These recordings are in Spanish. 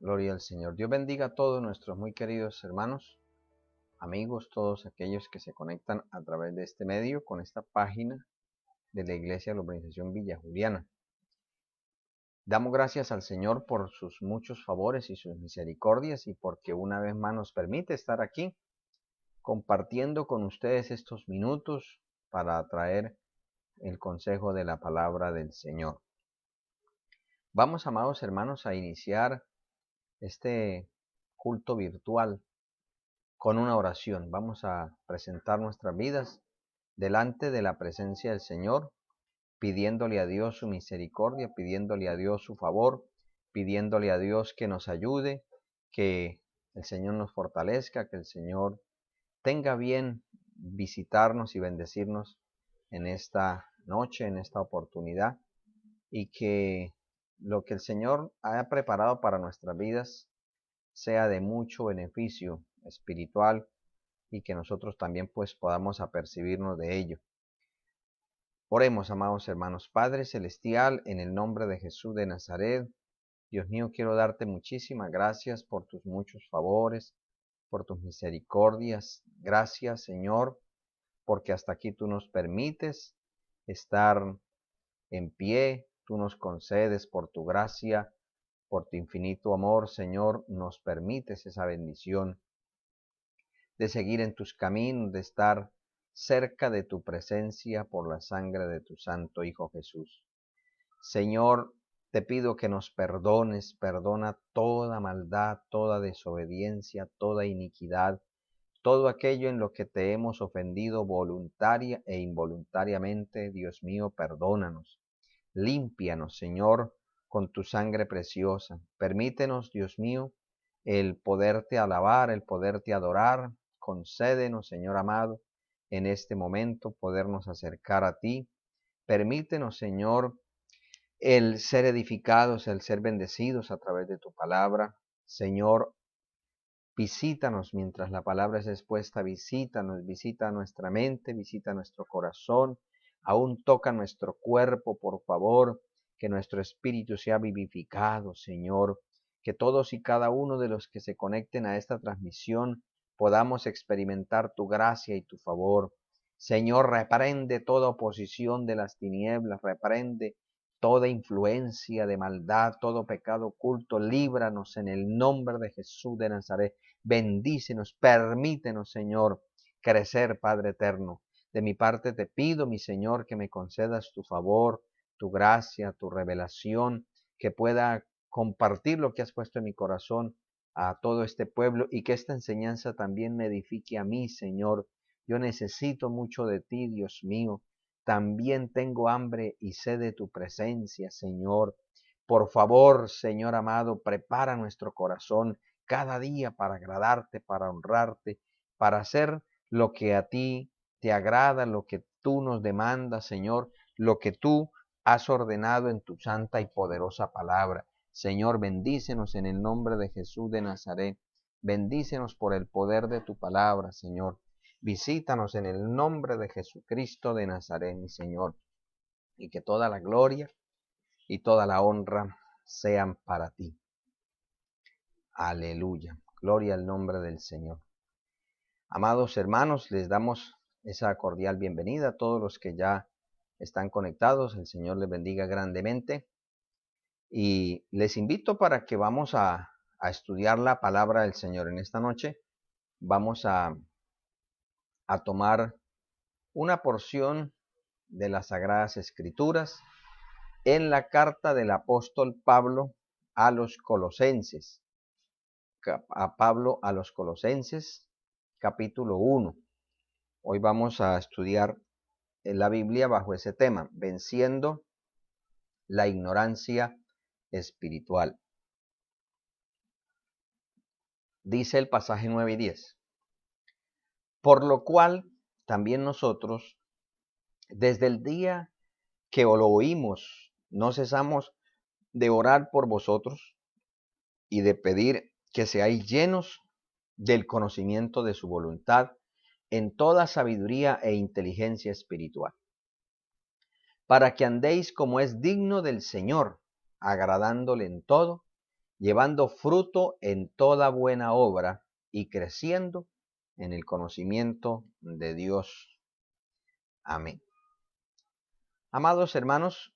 Gloria al Señor. Dios bendiga a todos nuestros muy queridos hermanos, amigos, todos aquellos que se conectan a través de este medio con esta página de la Iglesia de la Urbanización Villa Juliana. Damos gracias al Señor por sus muchos favores y sus misericordias y porque una vez más nos permite estar aquí compartiendo con ustedes estos minutos para traer el consejo de la palabra del Señor. Vamos, amados hermanos, a iniciar este culto virtual con una oración. Vamos a presentar nuestras vidas delante de la presencia del Señor, pidiéndole a Dios su misericordia, pidiéndole a Dios su favor, pidiéndole a Dios que nos ayude, que el Señor nos fortalezca, que el Señor tenga bien visitarnos y bendecirnos en esta noche, en esta oportunidad, y que lo que el Señor haya preparado para nuestras vidas sea de mucho beneficio espiritual y que nosotros también pues podamos apercibirnos de ello. Oremos, amados hermanos. Padre Celestial, en el nombre de Jesús de Nazaret, Dios mío, quiero darte muchísimas gracias por tus muchos favores, por tus misericordias. Gracias, Señor, porque hasta aquí tú nos permites estar en pie, tú nos concedes por tu gracia, por tu infinito amor, Señor, nos permites esa bendición de seguir en tus caminos, de estar cerca de tu presencia por la sangre de tu Santo Hijo Jesús. Señor, te pido que nos perdones, perdona toda maldad, toda desobediencia, toda iniquidad, todo aquello en lo que te hemos ofendido voluntaria e involuntariamente. Dios mío, perdónanos. Límpianos, Señor, con tu sangre preciosa. Permítenos, Dios mío, el poderte alabar, el poderte adorar. Concédenos, Señor amado, en este momento podernos acercar a ti. Permítenos, Señor, el ser edificados, el ser bendecidos a través de tu palabra. Señor, visítanos mientras la palabra es expuesta, visítanos, visita nuestra mente, visita nuestro corazón, aún toca nuestro cuerpo, por favor, que nuestro espíritu sea vivificado, Señor, que todos y cada uno de los que se conecten a esta transmisión podamos experimentar tu gracia y tu favor. Señor, reprende toda oposición de las tinieblas, reprende toda influencia de maldad, todo pecado oculto, líbranos en el nombre de Jesús de Nazaret. Bendícenos, permítenos, Señor, crecer, Padre eterno. De mi parte te pido, mi Señor, que me concedas tu favor, tu gracia, tu revelación, que pueda compartir lo que has puesto en mi corazón a todo este pueblo y que esta enseñanza también me edifique a mí, Señor. Yo necesito mucho de ti, Dios mío. También tengo hambre y sed de tu presencia, Señor. Por favor, Señor amado, prepara nuestro corazón cada día para agradarte, para honrarte, para hacer lo que a ti te agrada, lo que tú nos demandas, Señor, lo que tú has ordenado en tu santa y poderosa palabra. Señor, bendícenos en el nombre de Jesús de Nazaret. Bendícenos por el poder de tu palabra, Señor. Visítanos en el nombre de Jesucristo de Nazaret, mi Señor, y que toda la gloria y toda la honra sean para ti. Aleluya. Gloria al nombre del Señor. Amados hermanos, les damos esa cordial bienvenida a todos los que ya están conectados. El Señor les bendiga grandemente. Y les invito para que vamos a estudiar la palabra del Señor. En esta noche vamos a tomar una porción de las Sagradas Escrituras en la carta del apóstol Pablo a los Colosenses. A Pablo a los Colosenses, capítulo 1. Hoy vamos a estudiar en la Biblia bajo ese tema, venciendo la ignorancia espiritual. Dice el pasaje 9 y 10. Por lo cual, también nosotros, desde el día que lo oímos, no cesamos de orar por vosotros y de pedir que seáis llenos del conocimiento de su voluntad en toda sabiduría e inteligencia espiritual, para que andéis como es digno del Señor, agradándole en todo llevando fruto en toda buena obra y creciendo en el conocimiento de Dios. Amén. Amados hermanos,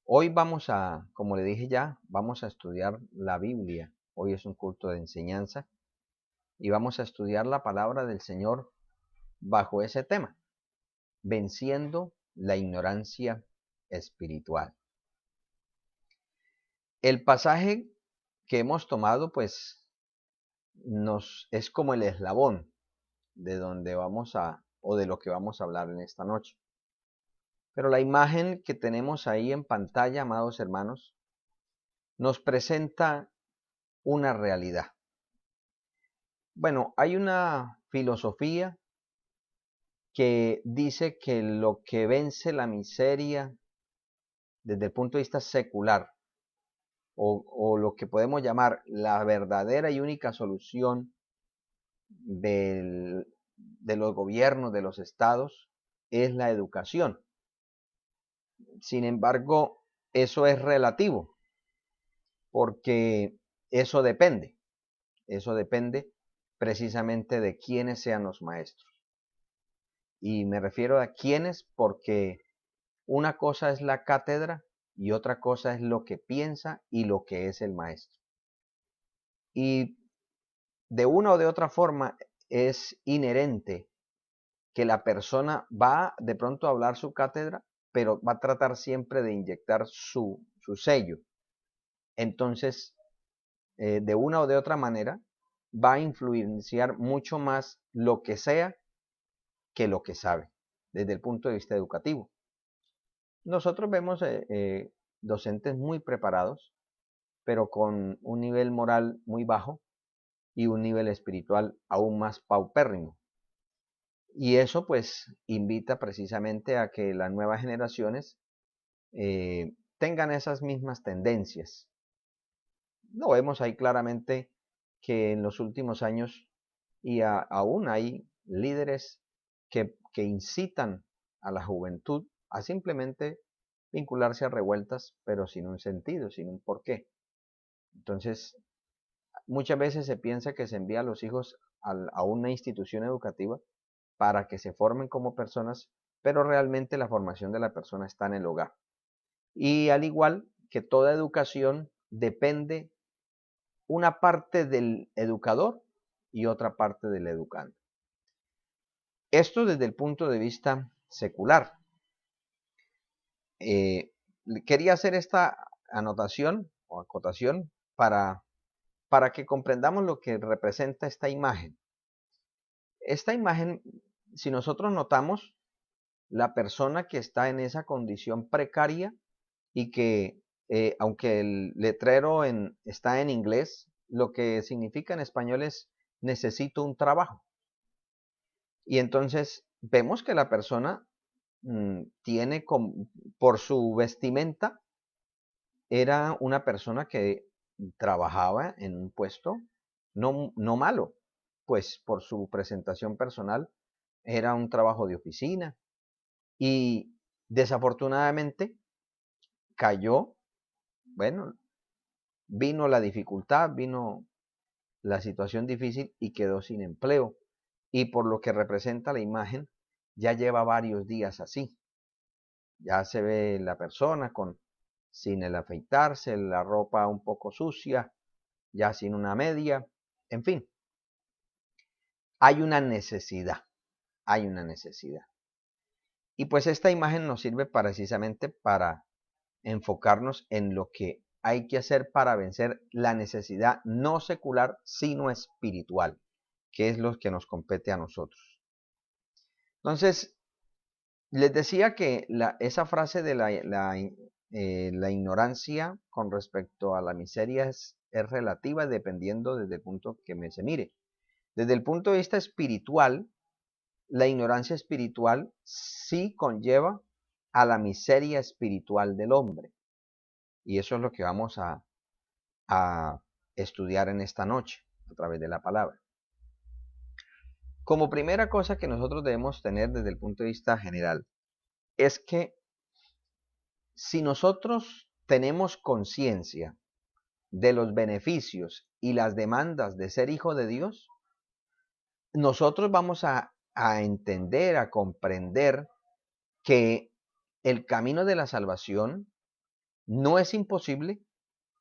hoy vamos a, como le dije ya, vamos a estudiar la Biblia. Hoy es un culto de enseñanza y vamos a estudiar la palabra del Señor bajo ese tema, venciendo la ignorancia espiritual. El pasaje que hemos tomado, pues, es como el eslabón de donde vamos o de lo que vamos a hablar en esta noche. Pero la imagen que tenemos ahí en pantalla, amados hermanos, nos presenta una realidad. Bueno, hay una filosofía que dice que lo que vence la miseria desde el punto de vista secular, o lo que podemos llamar la verdadera y única solución de los gobiernos, de los estados, es la educación. Sin embargo, eso es relativo, porque eso depende precisamente de quiénes sean los maestros. Y me refiero a quiénes porque una cosa es la cátedra y otra cosa es lo que piensa y lo que es el maestro. Y de una o de otra forma es inherente que la persona va de pronto a hablar su cátedra, pero va a tratar siempre de inyectar su sello. Entonces, de una o de otra manera, va a influenciar mucho más lo que sea que lo que sabe, desde el punto de vista educativo. Nosotros vemos docentes muy preparados, pero con un nivel moral muy bajo y un nivel espiritual aún más paupérrimo. Y eso pues invita precisamente a que las nuevas generaciones tengan esas mismas tendencias. Lo vemos ahí claramente que en los últimos años y aún hay líderes que incitan a la juventud a simplemente vincularse a revueltas, pero sin un sentido, sin un porqué. Entonces, muchas veces se piensa que se envía a los hijos a una institución educativa para que se formen como personas, pero realmente la formación de la persona está en el hogar. Y al igual que toda educación, depende una parte del educador y otra parte del educando. Esto desde el punto de vista secular. Quería hacer esta anotación o acotación para que comprendamos lo que representa esta imagen. Esta imagen, si nosotros notamos, la persona que está en esa condición precaria y que, aunque el letrero está en inglés, lo que significa en español es necesito un trabajo. Y entonces vemos que la persona tiene, por su vestimenta, era una persona que trabajaba en un puesto no malo, pues por su presentación personal era un trabajo de oficina y desafortunadamente cayó, bueno, vino la dificultad, vino la situación difícil y quedó sin empleo. Y por lo que representa la imagen, ya lleva varios días así. Ya se ve la persona sin el afeitarse, la ropa un poco sucia, ya sin una media, en fin. Hay una necesidad. Y pues esta imagen nos sirve precisamente para enfocarnos en lo que hay que hacer para vencer la necesidad no secular, sino espiritual, que es lo que nos compete a nosotros. Entonces, les decía que esa frase de la ignorancia con respecto a la miseria es relativa dependiendo desde el punto que se mire. Desde el punto de vista espiritual, la ignorancia espiritual sí conlleva a la miseria espiritual del hombre. Y eso es lo que vamos a estudiar en esta noche a través de la palabra. Como primera cosa que nosotros debemos tener desde el punto de vista general, es que si nosotros tenemos conciencia de los beneficios y las demandas de ser hijo de Dios, nosotros vamos a entender, a comprender que el camino de la salvación no es imposible,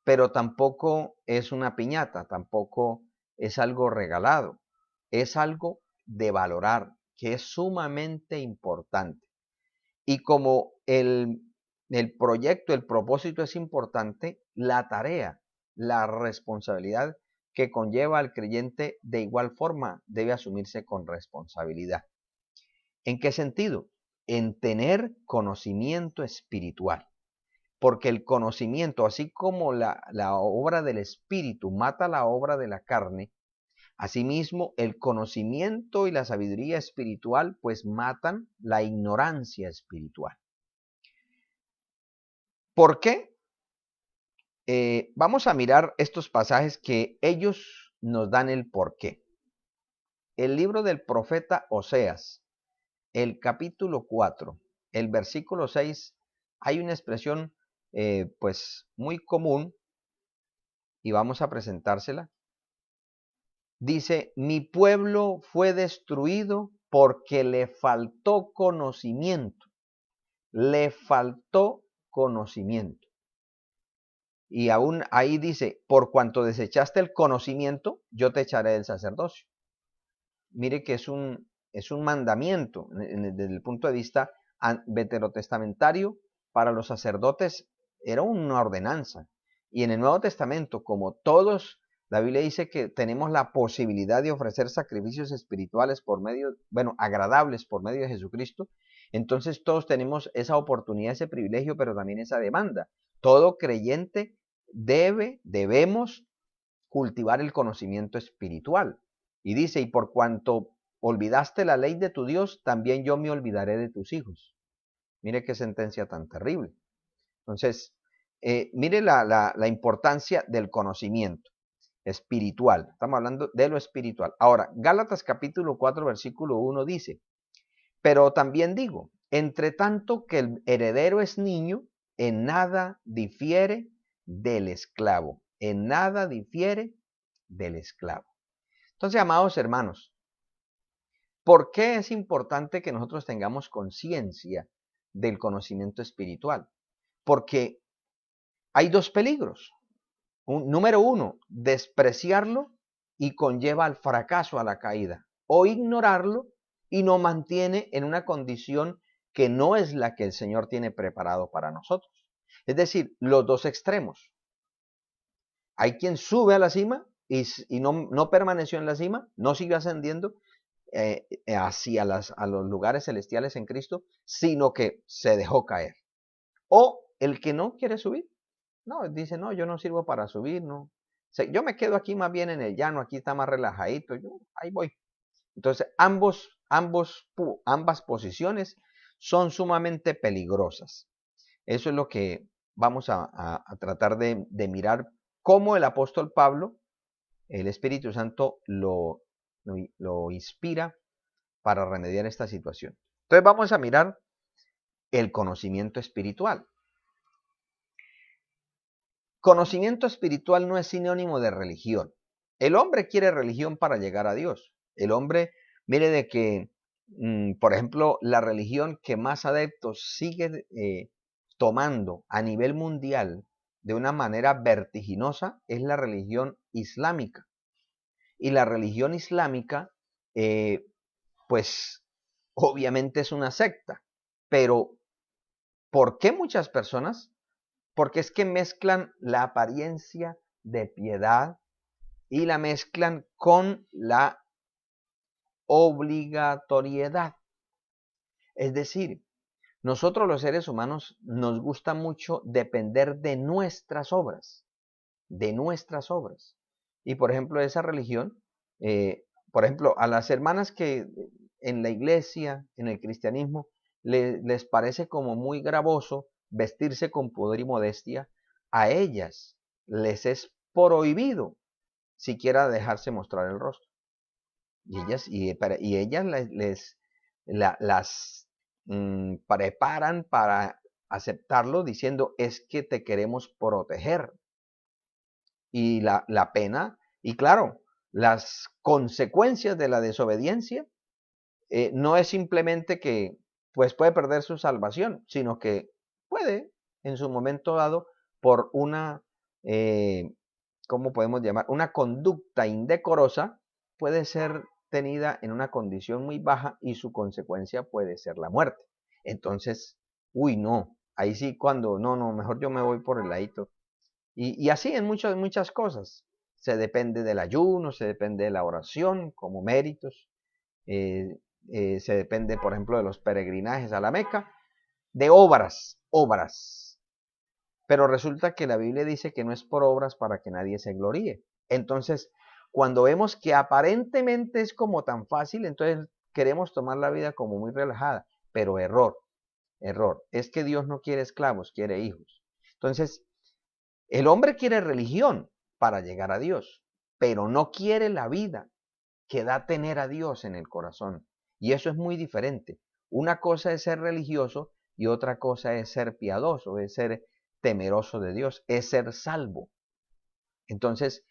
pero tampoco es una piñata, tampoco es algo regalado, es algo de valorar, que es sumamente importante. Y como el proyecto, el propósito es importante, la tarea, la responsabilidad que conlleva al creyente de igual forma debe asumirse con responsabilidad. ¿En qué sentido? En tener conocimiento espiritual. Porque el conocimiento, así como la obra del espíritu mata la obra de la carne, asimismo el conocimiento y la sabiduría espiritual pues matan la ignorancia espiritual. ¿Por qué? Vamos a mirar estos pasajes que ellos nos dan el porqué. El libro del profeta Oseas, el capítulo 4, el versículo 6, hay una expresión pues muy común y vamos a presentársela. Dice, mi pueblo fue destruido porque le faltó conocimiento. Le faltó conocimiento. Y aún ahí dice, por cuanto desechaste el conocimiento, yo te echaré del sacerdocio. Mire que es un mandamiento desde el punto de vista veterotestamentario. Para los sacerdotes era una ordenanza. Y en el Nuevo Testamento, como todos, la Biblia dice que tenemos la posibilidad de ofrecer sacrificios espirituales por medio, agradables por medio de Jesucristo. Entonces todos tenemos esa oportunidad, ese privilegio, pero también esa demanda. Todo creyente debemos cultivar el conocimiento espiritual. Y dice, y por cuanto olvidaste la ley de tu Dios, también yo me olvidaré de tus hijos. Mire qué sentencia tan terrible. Entonces, mire la importancia del conocimiento espiritual. Estamos hablando de lo espiritual. Ahora, Gálatas capítulo 4, versículo 1 dice, pero también digo, entre tanto que el heredero es niño, en nada difiere del esclavo. En nada difiere del esclavo. Entonces, amados hermanos, ¿por qué es importante que nosotros tengamos conciencia del conocimiento espiritual? Porque hay dos peligros. Número uno, despreciarlo y conlleva al fracaso, a la caída. O ignorarlo y nos mantiene en una condición que no es la que el Señor tiene preparado para nosotros. Es decir, los dos extremos. Hay quien sube a la cima y no permaneció en la cima, no sigue ascendiendo hacia a los lugares celestiales en Cristo, sino que se dejó caer. O el que no quiere subir, no, dice, no, yo no sirvo para subir, no. Yo me quedo aquí más bien en el llano, aquí está más relajadito, yo ahí voy. Entonces, ambas posiciones son sumamente peligrosas. Eso es lo que vamos a tratar de mirar cómo el apóstol Pablo, el Espíritu Santo, lo inspira para remediar esta situación. Entonces vamos a mirar el conocimiento espiritual. Conocimiento espiritual no es sinónimo de religión. El hombre quiere religión para llegar a Dios. El hombre, mire de que, por ejemplo, la religión que más adeptos sigue tomando a nivel mundial de una manera vertiginosa es la religión islámica. Y la religión islámica, pues obviamente es una secta. Pero, ¿por qué muchas personas? Porque es que mezclan la apariencia de piedad y la mezclan con la obligatoriedad. Es decir, nosotros los seres humanos nos gusta mucho depender de nuestras obras, de nuestras obras. Y por ejemplo, esa religión, por ejemplo, a las hermanas que en la iglesia, en el cristianismo, les parece como muy gravoso vestirse con pudor y modestia, a ellas les es prohibido siquiera dejarse mostrar el rostro. Y ellas las preparan para aceptarlo diciendo es que te queremos proteger. y la pena, y claro, las consecuencias de la desobediencia no es simplemente que pues puede perder su salvación, sino que puede en su momento dado por una, ¿cómo podemos llamar? Una conducta indecorosa, puede ser tenida en una condición muy baja y su consecuencia puede ser la muerte. Entonces, uy, no, ahí sí cuando, no, mejor yo me voy por el ladito. Y así en muchas cosas. Se depende del ayuno, se depende de la oración como méritos, eh, se depende, por ejemplo, de los peregrinajes a la Meca, de obras. Pero resulta que la Biblia dice que no es por obras para que nadie se gloríe. Entonces, cuando vemos que aparentemente es como tan fácil, entonces queremos tomar la vida como muy relajada, pero error. Es que Dios no quiere esclavos, quiere hijos. Entonces, el hombre quiere religión para llegar a Dios, pero no quiere la vida que da tener a Dios en el corazón. Y eso es muy diferente. Una cosa es ser religioso y otra cosa es ser piadoso, es ser temeroso de Dios, es ser salvo. Entonces,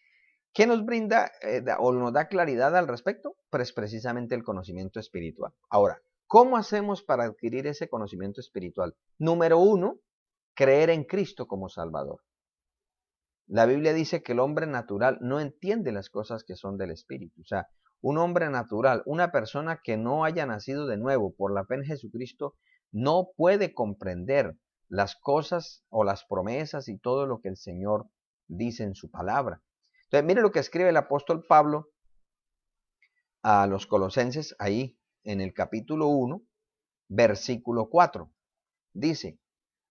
¿qué nos brinda o nos da claridad al respecto? Pues precisamente el conocimiento espiritual. Ahora, ¿cómo hacemos para adquirir ese conocimiento espiritual? Número uno, creer en Cristo como Salvador. La Biblia dice que el hombre natural no entiende las cosas que son del Espíritu. O sea, un hombre natural, una persona que no haya nacido de nuevo por la fe en Jesucristo, no puede comprender las cosas o las promesas y todo lo que el Señor dice en su palabra. Entonces, mire lo que escribe el apóstol Pablo a los colosenses ahí en el capítulo 1, versículo 4. Dice,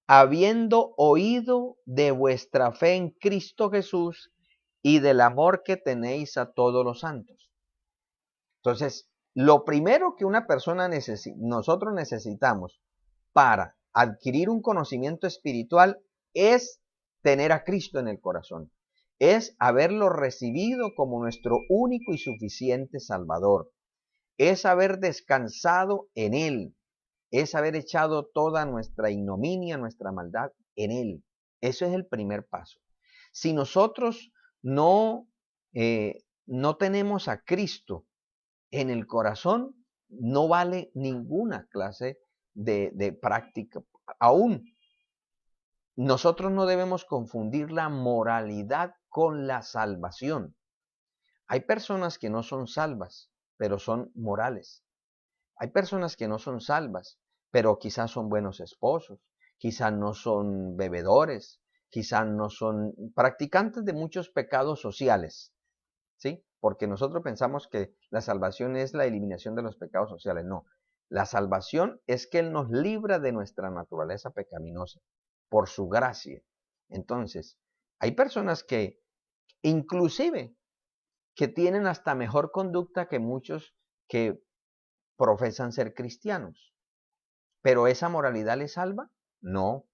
habiendo oído de vuestra fe en Cristo Jesús y del amor que tenéis a todos los santos. Entonces, lo primero que una persona nosotros necesitamos para adquirir un conocimiento espiritual es tener a Cristo en el corazón, es haberlo recibido como nuestro único y suficiente Salvador, es haber descansado en Él, es haber echado toda nuestra ignominia, nuestra maldad en Él. Eso es el primer paso. Si nosotros no tenemos a Cristo en el corazón, no vale ninguna clase de práctica. Aún nosotros no debemos confundir la moralidad con la salvación. Hay personas que no son salvas, pero son morales. Hay personas que no son salvas, pero quizás son buenos esposos, quizás no son bebedores, quizás no son practicantes de muchos pecados sociales, ¿sí? Porque nosotros pensamos que la salvación es la eliminación de los pecados sociales. No, la salvación es que Él nos libra de nuestra naturaleza pecaminosa por su gracia. Entonces, hay personas que inclusive que tienen hasta mejor conducta que muchos que profesan ser cristianos. ¿Pero esa moralidad les salva? No,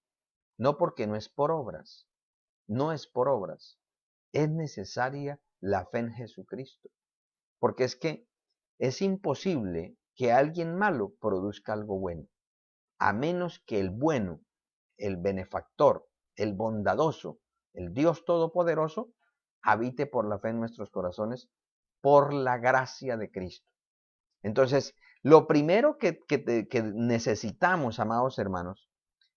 no, porque no es por obras, no es por obras. Es necesaria la fe en Jesucristo, porque es que es imposible que alguien malo produzca algo bueno, a menos que el bueno, el benefactor, el bondadoso, el Dios todopoderoso, habite por la fe en nuestros corazones, por la gracia de Cristo. Entonces, lo primero que necesitamos, amados hermanos,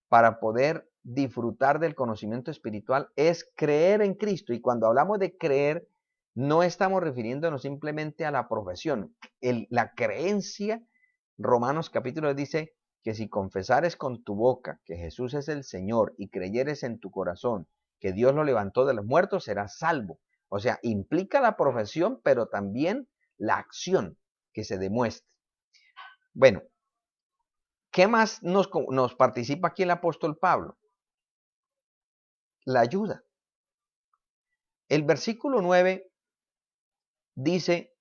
para poder disfrutar del conocimiento espiritual es creer en Cristo. Y cuando hablamos de creer, no estamos refiriéndonos simplemente a la profesión. La creencia, Romanos capítulo 10 dice que si confesares con tu boca que Jesús es el Señor y creyeres en tu corazón que Dios lo levantó de los muertos, serás salvo. O sea, implica la profesión, pero también la acción que se demuestre. Bueno, ¿qué más nos participa aquí el apóstol Pablo? La ayuda. El versículo 9 dice,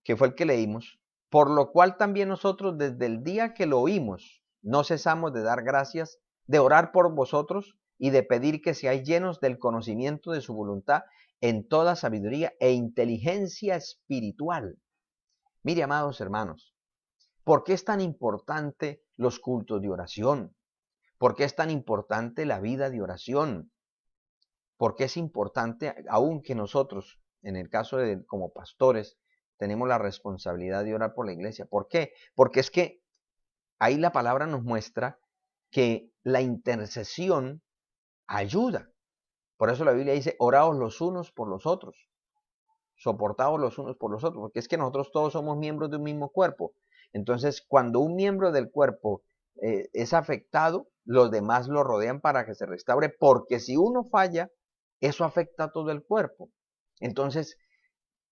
que fue el que leímos, por lo cual también nosotros desde el día que lo oímos, no cesamos de dar gracias, de orar por vosotros y de pedir que seáis llenos del conocimiento de su voluntad en toda sabiduría e inteligencia espiritual. Mire, amados hermanos, ¿por qué es tan importante los cultos de oración? ¿Por qué es tan importante la vida de oración? porque es importante, aun que nosotros, en el caso de como pastores, tenemos la responsabilidad de orar por la iglesia. ¿Por qué? Porque es que ahí la palabra nos muestra que la intercesión ayuda. Por eso la Biblia dice, oraos los unos por los otros, soportaos los unos por los otros, porque es que nosotros todos somos miembros de un mismo cuerpo. Entonces, cuando un miembro del cuerpo es afectado, los demás lo rodean para que se restaure, porque si uno falla, eso afecta a todo el cuerpo. Entonces,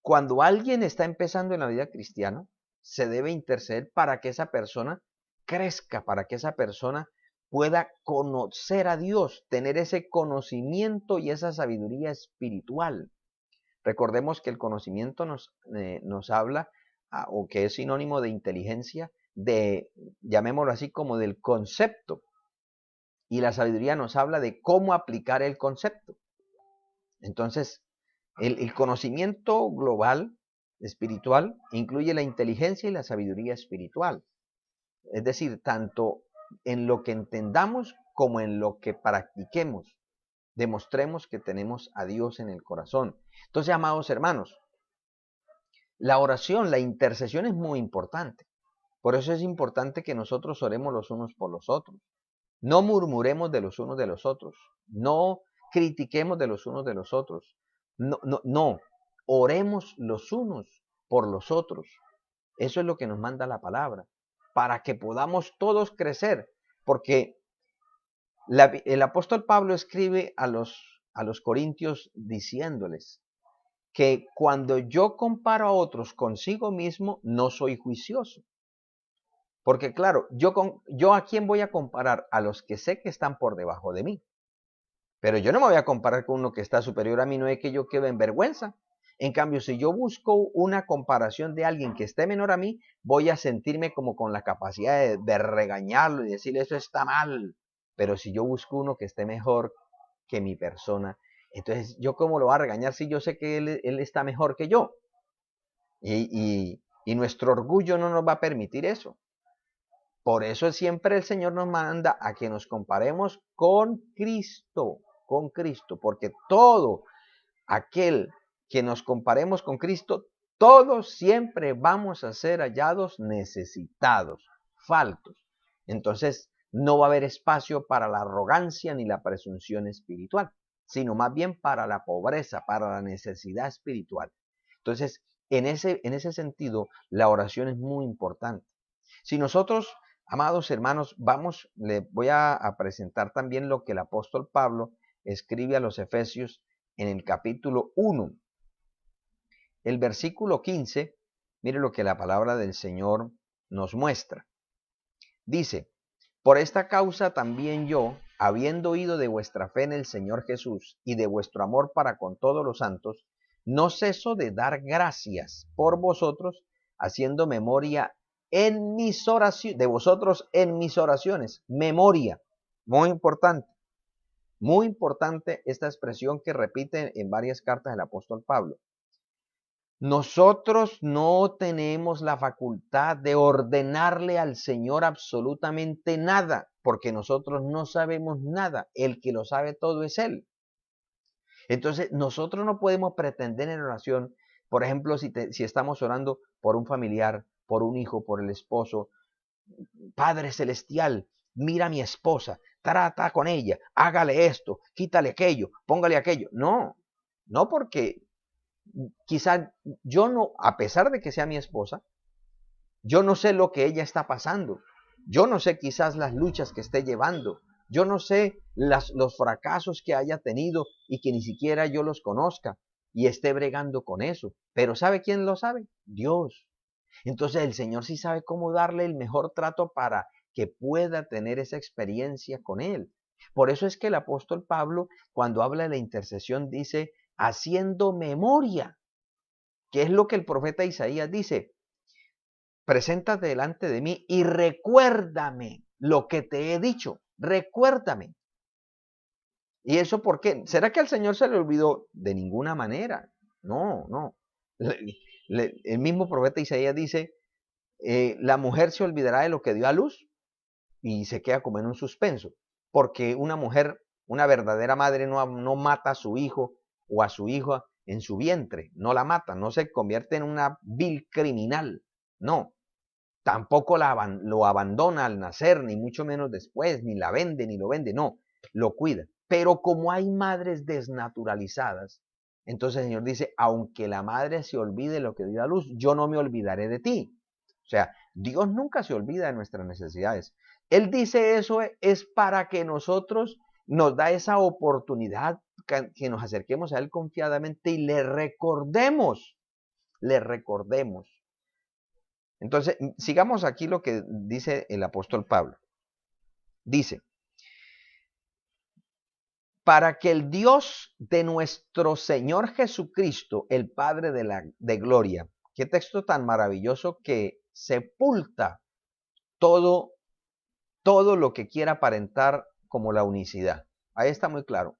cuando alguien está empezando en la vida cristiana, se debe interceder para que esa persona crezca, para que esa persona pueda conocer a Dios, tener ese conocimiento y esa sabiduría espiritual. Recordemos que el conocimiento nos habla, o que es sinónimo de inteligencia, llamémoslo así, como del concepto. Y la sabiduría nos habla de cómo aplicar el concepto. Entonces, el conocimiento global, espiritual, incluye la inteligencia y la sabiduría espiritual. Es decir, tanto en lo que entendamos como en lo que practiquemos, demostremos que tenemos a Dios en el corazón. Entonces, amados hermanos, la oración, la intercesión es muy importante. Por eso es importante que nosotros oremos los unos por los otros. No murmuremos de los unos de los otros. No critiquemos de los unos de los otros. No. Oremos los unos por los otros. Eso es lo que nos manda la palabra. Para que podamos todos crecer. Porque el apóstol Pablo escribe a los corintios diciéndoles que cuando yo comparo a otros consigo mismo, no soy juicioso. Porque claro, yo a quién voy a comparar, a los que sé que están por debajo de mí. Pero yo no me voy a comparar con uno que está superior a mí, no es que yo quede en vergüenza. En cambio, si yo busco una comparación de alguien que esté menor a mí, voy a sentirme como con la capacidad de regañarlo y decirle eso está mal. Pero si yo busco uno que esté mejor que mi persona, entonces yo cómo lo voy a regañar si yo sé que él está mejor que yo. Y nuestro orgullo no nos va a permitir eso. Por eso siempre el Señor nos manda a que nos comparemos con Cristo, porque todo aquel que nos comparemos con Cristo, todos siempre vamos a ser hallados necesitados, faltos. Entonces, no va a haber espacio para la arrogancia ni la presunción espiritual, sino más bien para la pobreza, para la necesidad espiritual. Entonces, en ese sentido, la oración es muy importante. Si nosotros, amados hermanos, les voy a presentar también lo que el apóstol Pablo escribe a los Efesios en el capítulo 1. El versículo 15, mire lo que la palabra del Señor nos muestra. Dice, por esta causa también yo, habiendo oído de vuestra fe en el Señor Jesús y de vuestro amor para con todos los santos, no ceso de dar gracias por vosotros, haciendo memoria en mis oraciones, de vosotros en mis oraciones. Memoria, muy importante esta expresión que repite en varias cartas el apóstol Pablo. Nosotros no tenemos la facultad de ordenarle al Señor absolutamente nada, porque nosotros no sabemos nada. El que lo sabe todo es Él. Entonces, nosotros no podemos pretender en oración, por ejemplo, si estamos orando por un familiar, por un hijo, por el esposo, Padre Celestial, mira a mi esposa, trata con ella, hágale esto, quítale aquello, póngale aquello. No, no porque quizá yo no, a pesar de que sea mi esposa, yo no sé lo que ella está pasando. Yo no sé quizás las luchas que esté llevando. Yo no sé los fracasos que haya tenido y que ni siquiera yo los conozca y esté bregando con eso. Pero ¿sabe quién lo sabe? Dios. Entonces el Señor sí sabe cómo darle el mejor trato para que pueda tener esa experiencia con Él. Por eso es que el apóstol Pablo, cuando habla de la intercesión, dice, haciendo memoria, que es lo que el profeta Isaías dice, preséntate delante de mí y recuérdame lo que te he dicho, recuérdame. ¿Y eso por qué? ¿Será que al Señor se le olvidó? De ninguna manera. No. El mismo profeta Isaías dice, la mujer se olvidará de lo que dio a luz y se queda como en un suspenso, porque una mujer Una verdadera madre no mata a su hijo o a su hija en su vientre, no la mata, no se convierte en una vil criminal, no. Tampoco lo abandona al nacer, ni mucho menos después, ni la vende, ni lo vende, no, lo cuida. Pero como hay madres desnaturalizadas, entonces el Señor dice, aunque la madre se olvide lo que dio a luz, yo no me olvidaré de ti. O sea, Dios nunca se olvida de nuestras necesidades. Él dice eso es para que nosotros nos da esa oportunidad que nos acerquemos a Él confiadamente y le recordemos, le recordemos. Entonces, sigamos aquí lo que dice el apóstol Pablo. Dice, para que el Dios de nuestro Señor Jesucristo, el Padre de gloria, qué texto tan maravilloso que sepulta todo lo que quiera aparentar como la unicidad. Ahí está muy claro.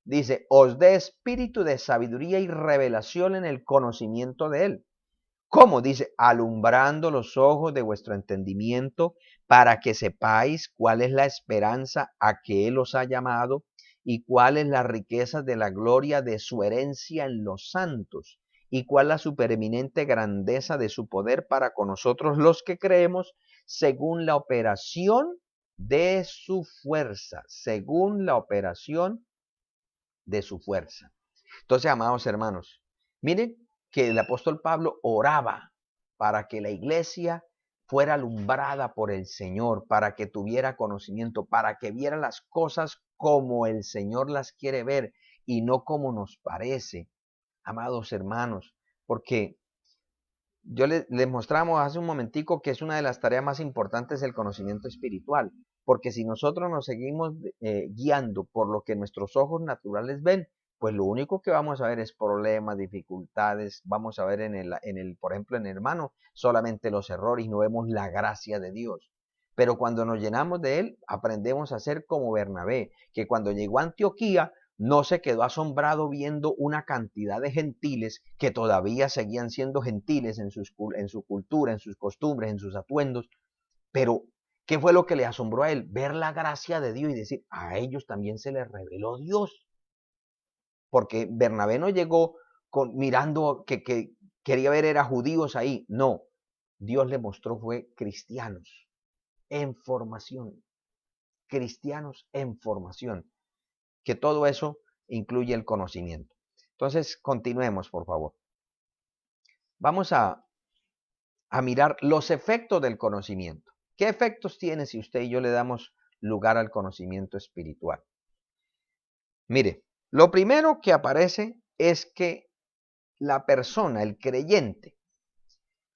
Dice, os dé espíritu de sabiduría y revelación en el conocimiento de Él. ¿Cómo? Dice, alumbrando los ojos de vuestro entendimiento para que sepáis cuál es la esperanza a que Él os ha llamado y cuál es la riqueza de la gloria de su herencia en los santos y cuál la supereminente grandeza de su poder para con nosotros los que creemos según la operación de su fuerza, según la operación de su fuerza. Entonces, amados hermanos, miren que el apóstol Pablo oraba para que la iglesia fuera alumbrada por el Señor, para que tuviera conocimiento, para que viera las cosas como el Señor las quiere ver y no como nos parece, amados hermanos, porque les mostramos hace un momentico que es una de las tareas más importantes el conocimiento espiritual, porque si nosotros nos seguimos guiando por lo que nuestros ojos naturales ven, pues lo único que vamos a ver es problemas, dificultades, vamos a ver por ejemplo, en el hermano, solamente los errores y no vemos la gracia de Dios. Pero cuando nos llenamos de Él, aprendemos a ser como Bernabé, que cuando llegó a Antioquía, no se quedó asombrado viendo una cantidad de gentiles que todavía seguían siendo gentiles en su cultura, en sus costumbres, en sus atuendos. Pero, ¿qué fue lo que le asombró a él? Ver la gracia de Dios y decir, a ellos también se les reveló Dios. Porque Bernabé no llegó mirando que quería ver era judíos ahí. No, Dios le mostró fue cristianos en formación. Cristianos en formación. Que todo eso incluye el conocimiento. Entonces, continuemos, por favor. Vamos a mirar los efectos del conocimiento. ¿Qué efectos tiene si usted y yo le damos lugar al conocimiento espiritual? Mire, lo primero que aparece es que la persona, el creyente,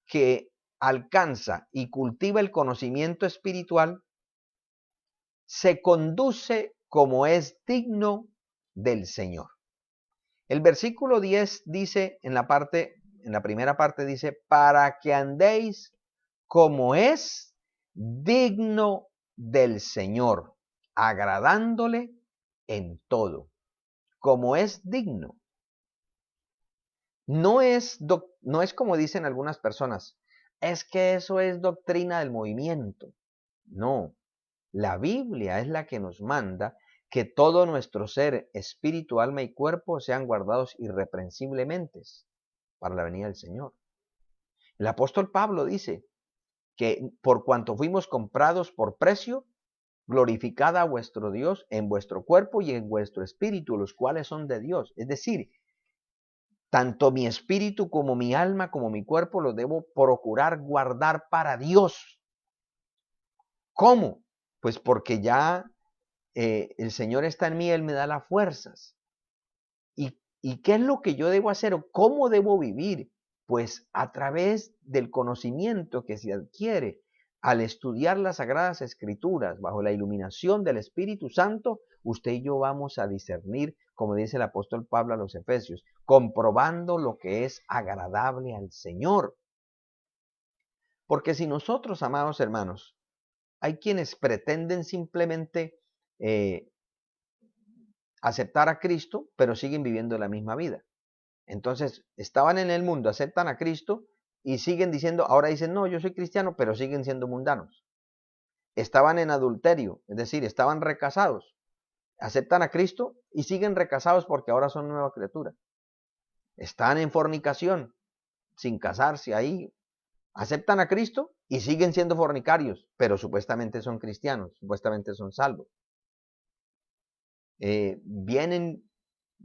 que alcanza y cultiva el conocimiento espiritual, se conduce como es digno del Señor. El versículo 10 dice, en la primera parte dice, para que andéis como es digno del Señor, agradándole en todo, como es digno. No es como dicen algunas personas, es que eso es doctrina del movimiento. No, la Biblia es la que nos manda que todo nuestro ser, espíritu, alma y cuerpo sean guardados irreprensiblemente para la venida del Señor. El apóstol Pablo dice que por cuanto fuimos comprados por precio, glorificad a vuestro Dios en vuestro cuerpo y en vuestro espíritu, los cuales son de Dios. Es decir, tanto mi espíritu como mi alma como mi cuerpo los debo procurar guardar para Dios. ¿Cómo? Pues porque ya el Señor está en mí, Él me da las fuerzas. ¿Y qué es lo que yo debo hacer o cómo debo vivir? Pues a través del conocimiento que se adquiere al estudiar las Sagradas Escrituras bajo la iluminación del Espíritu Santo, usted y yo vamos a discernir, como dice el apóstol Pablo a los Efesios, comprobando lo que es agradable al Señor. Porque si nosotros, amados hermanos, hay quienes pretenden simplemente aceptar a Cristo, pero siguen viviendo la misma vida. Entonces, estaban en el mundo, aceptan a Cristo y siguen diciendo, ahora dicen, no, yo soy cristiano, pero siguen siendo mundanos. Estaban en adulterio, es decir, estaban recasados, aceptan a Cristo y siguen recasados porque ahora son nueva criatura. Están en fornicación, sin casarse ahí, aceptan a Cristo y siguen siendo fornicarios, pero supuestamente son cristianos, supuestamente son salvos. Vienen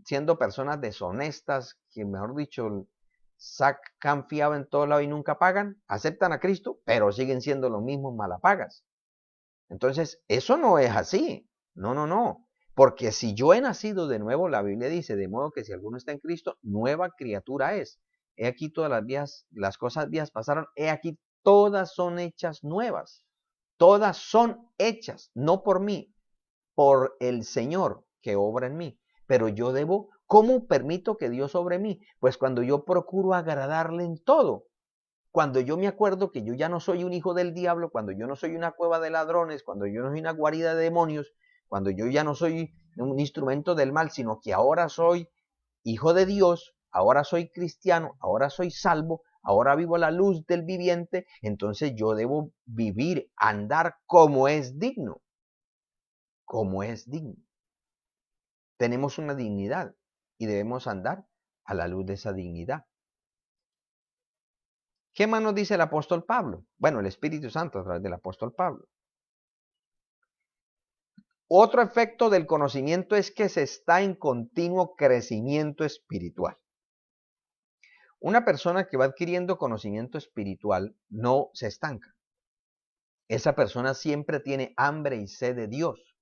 siendo personas deshonestas, que mejor dicho, sacan fiado en todo lado y nunca pagan, aceptan a Cristo, pero siguen siendo los mismos malapagas. Entonces, eso no es así. No, no, no. Porque si yo he nacido de nuevo, la Biblia dice, de modo que si alguno está en Cristo, nueva criatura es. He aquí todas las cosas viejas pasaron, he aquí todas son hechas nuevas. Todas son hechas, no por mí, por el Señor que obra en mí. Pero yo debo, ¿cómo permito que Dios obre en mí? Pues cuando yo procuro agradarle en todo. Cuando yo me acuerdo que yo ya no soy un hijo del diablo, cuando yo no soy una cueva de ladrones, cuando yo no soy una guarida de demonios, cuando yo ya no soy un instrumento del mal, sino que ahora soy hijo de Dios, ahora soy cristiano, ahora soy salvo, ahora vivo a la luz del viviente, entonces yo debo vivir, andar como es digno, como es digno. Tenemos una dignidad y debemos andar a la luz de esa dignidad. ¿Qué más nos dice el apóstol Pablo? Bueno, el Espíritu Santo a través del apóstol Pablo. Otro efecto del conocimiento es que se está en continuo crecimiento espiritual. Una persona que va adquiriendo conocimiento espiritual no se estanca. Esa persona siempre tiene hambre y sed de Dios.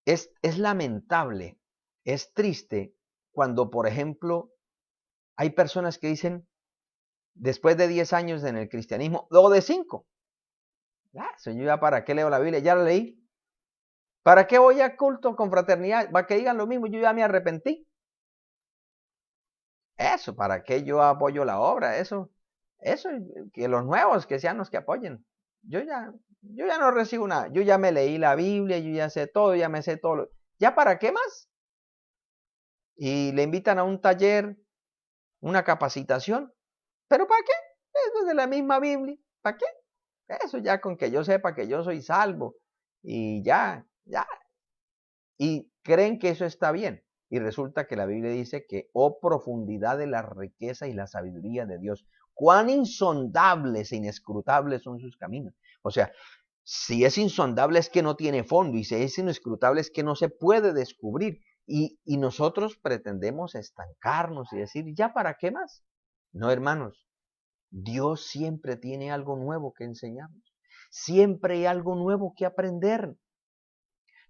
Es lamentable, es triste cuando, por ejemplo, hay personas que dicen, después de 10 años en el cristianismo, o de 5, yo ya para qué leo la Biblia, ya la leí. ¿Para qué voy a culto con fraternidad? Para que digan lo mismo, yo ya me arrepentí. Eso, ¿para qué yo apoyo la obra? Eso, que los nuevos que sean los que apoyen. Yo ya no recibo nada. Yo ya me leí la Biblia, yo ya sé todo, ya me sé todo. ¿Ya para qué más? Y le invitan a un taller, una capacitación. ¿Pero para qué? Eso es de la misma Biblia. ¿Para qué? Eso ya con que yo sepa que yo soy salvo. Y ya. Y creen que eso está bien. Y resulta que la Biblia dice que, oh profundidad de la riqueza y la sabiduría de Dios, cuán insondables e inescrutables son sus caminos. O sea, si es insondable es que no tiene fondo, y si es inescrutable es que no se puede descubrir. Y nosotros pretendemos estancarnos y decir, ¿ya para qué más? No, hermanos, Dios siempre tiene algo nuevo que enseñarnos. Siempre hay algo nuevo que aprender.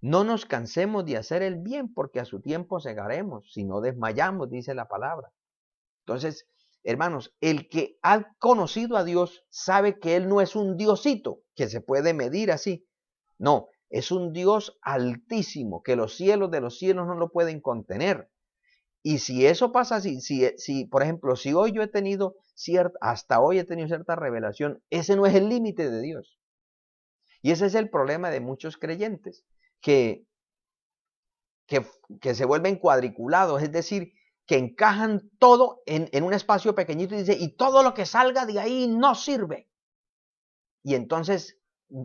No nos cansemos de hacer el bien, porque a su tiempo segaremos, si no desmayamos, dice la palabra. Entonces, hermanos, el que ha conocido a Dios sabe que Él no es un diosito que se puede medir así. No, es un Dios altísimo, que los cielos de los cielos no lo pueden contener. Y si eso pasa así, si por ejemplo, si hoy yo he tenido hasta hoy he tenido cierta revelación, ese no es el límite de Dios. Y ese es el problema de muchos creyentes, que se vuelven cuadriculados, es decir, que encajan todo en un espacio pequeñito y dice, y todo lo que salga de ahí no sirve. Y entonces,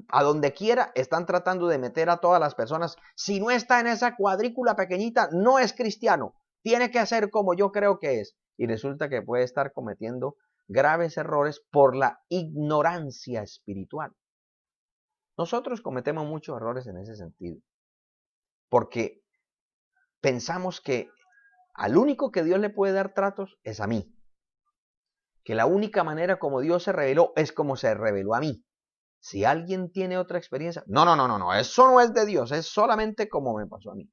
a donde quiera, están tratando de meter a todas las personas. Si no está en esa cuadrícula pequeñita, no es cristiano. Tiene que hacer como yo creo que es. Y resulta que puede estar cometiendo graves errores por la ignorancia espiritual. Nosotros cometemos muchos errores en ese sentido. Porque pensamos que al único que Dios le puede dar tratos es a mí. Que la única manera como Dios se reveló es como se reveló a mí. Si alguien tiene otra experiencia, no, eso no es de Dios, es solamente como me pasó a mí.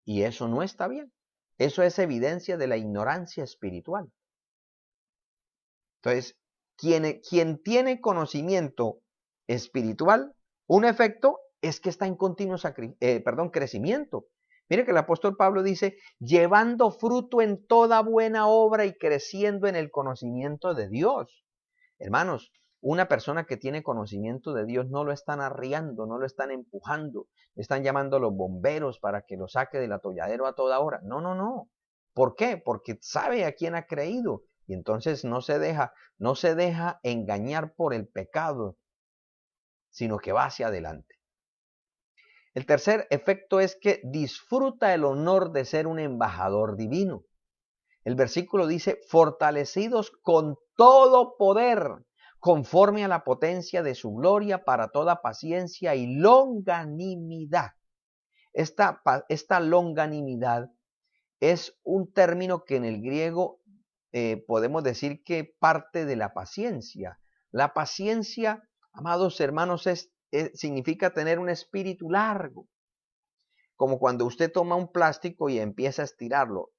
Y eso no está bien. Eso es evidencia de la ignorancia espiritual. Entonces, quien tiene conocimiento espiritual, un efecto es que está en continuo crecimiento. Mire que el apóstol Pablo dice, llevando fruto en toda buena obra y creciendo en el conocimiento de Dios. Hermanos, una persona que tiene conocimiento de Dios no lo están arriando, no lo están empujando, le están llamando a los bomberos para que lo saque del atolladero a toda hora. No. ¿Por qué? Porque sabe a quién ha creído y entonces no se deja engañar por el pecado, sino que va hacia adelante. El tercer efecto es que disfruta el honor de ser un embajador divino. El versículo dice, fortalecidos con todo poder, conforme a la potencia de su gloria, para toda paciencia y longanimidad. Esta longanimidad es un término que en el griego podemos decir que parte de la paciencia. La paciencia, amados hermanos, significa tener un espíritu largo. Como cuando usted toma un plástico y empieza a estirarlo.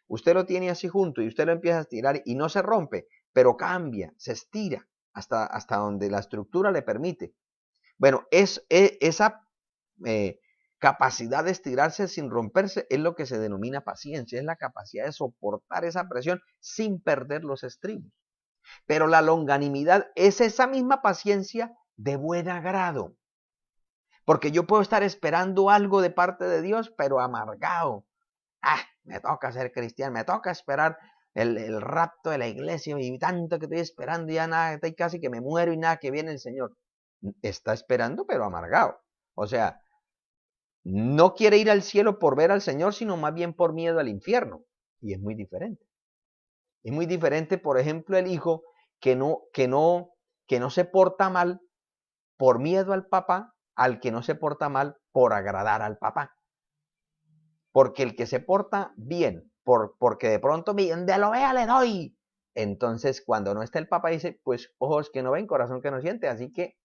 Usted lo tiene así junto y usted lo empieza a estirar y no se rompe, pero cambia, se estira hasta donde la estructura le permite. Bueno, esa capacidad de estirarse sin romperse es lo que se denomina paciencia, es la capacidad de soportar esa presión sin perder los estribos. Pero la longanimidad es esa misma paciencia de buen agrado. Porque yo puedo estar esperando algo de parte de Dios, pero amargado. Me toca ser cristiano, me toca esperar el rapto de la iglesia y tanto que estoy esperando y ya nada, estoy casi que me muero y nada que viene el Señor. Está esperando, pero amargado. O sea, no quiere ir al cielo por ver al Señor, sino más bien por miedo al infierno. Y es muy diferente. Es muy diferente, por ejemplo, el hijo que no se porta mal por miedo al papá, al que no se porta mal por agradar al papá. Porque el que se porta bien, porque de pronto donde lo vea le doy. Entonces, cuando no está el papá, dice, pues ojos que no ven, corazón que no siente, así que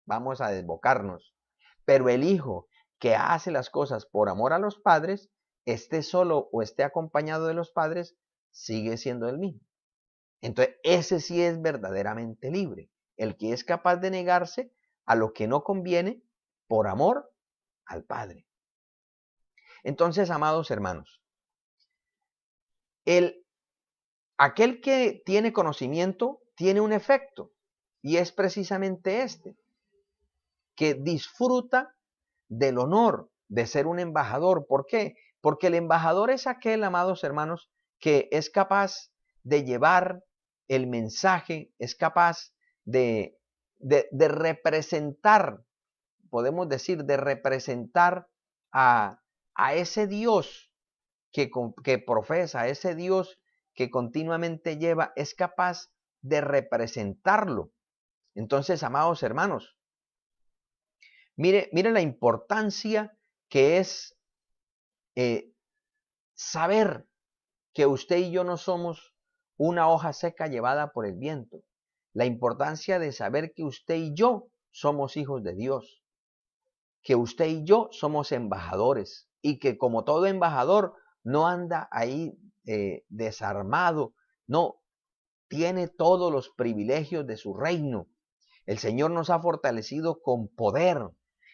vamos a desbocarnos. Pero el hijo que hace las cosas por amor a los padres, esté solo o esté acompañado de los padres, sigue siendo el mismo. Entonces, ese sí es verdaderamente libre. El que es capaz de negarse a lo que no conviene por amor al Padre. Entonces, amados hermanos, aquel que tiene conocimiento tiene un efecto y es precisamente este, que disfruta del honor de ser un embajador. ¿Por qué? Porque el embajador es aquel, amados hermanos, que es capaz de llevar el mensaje, es capaz de representar, podemos decir, de representar a ese Dios que profesa, a ese Dios que continuamente lleva, es capaz de representarlo. Entonces, amados hermanos, mire la importancia que es saber que usted y yo no somos una hoja seca llevada por el viento. La importancia de saber que usted y yo somos hijos de Dios, que usted y yo somos embajadores y que como todo embajador no anda ahí desarmado, no, tiene todos los privilegios de su reino. El Señor nos ha fortalecido con poder.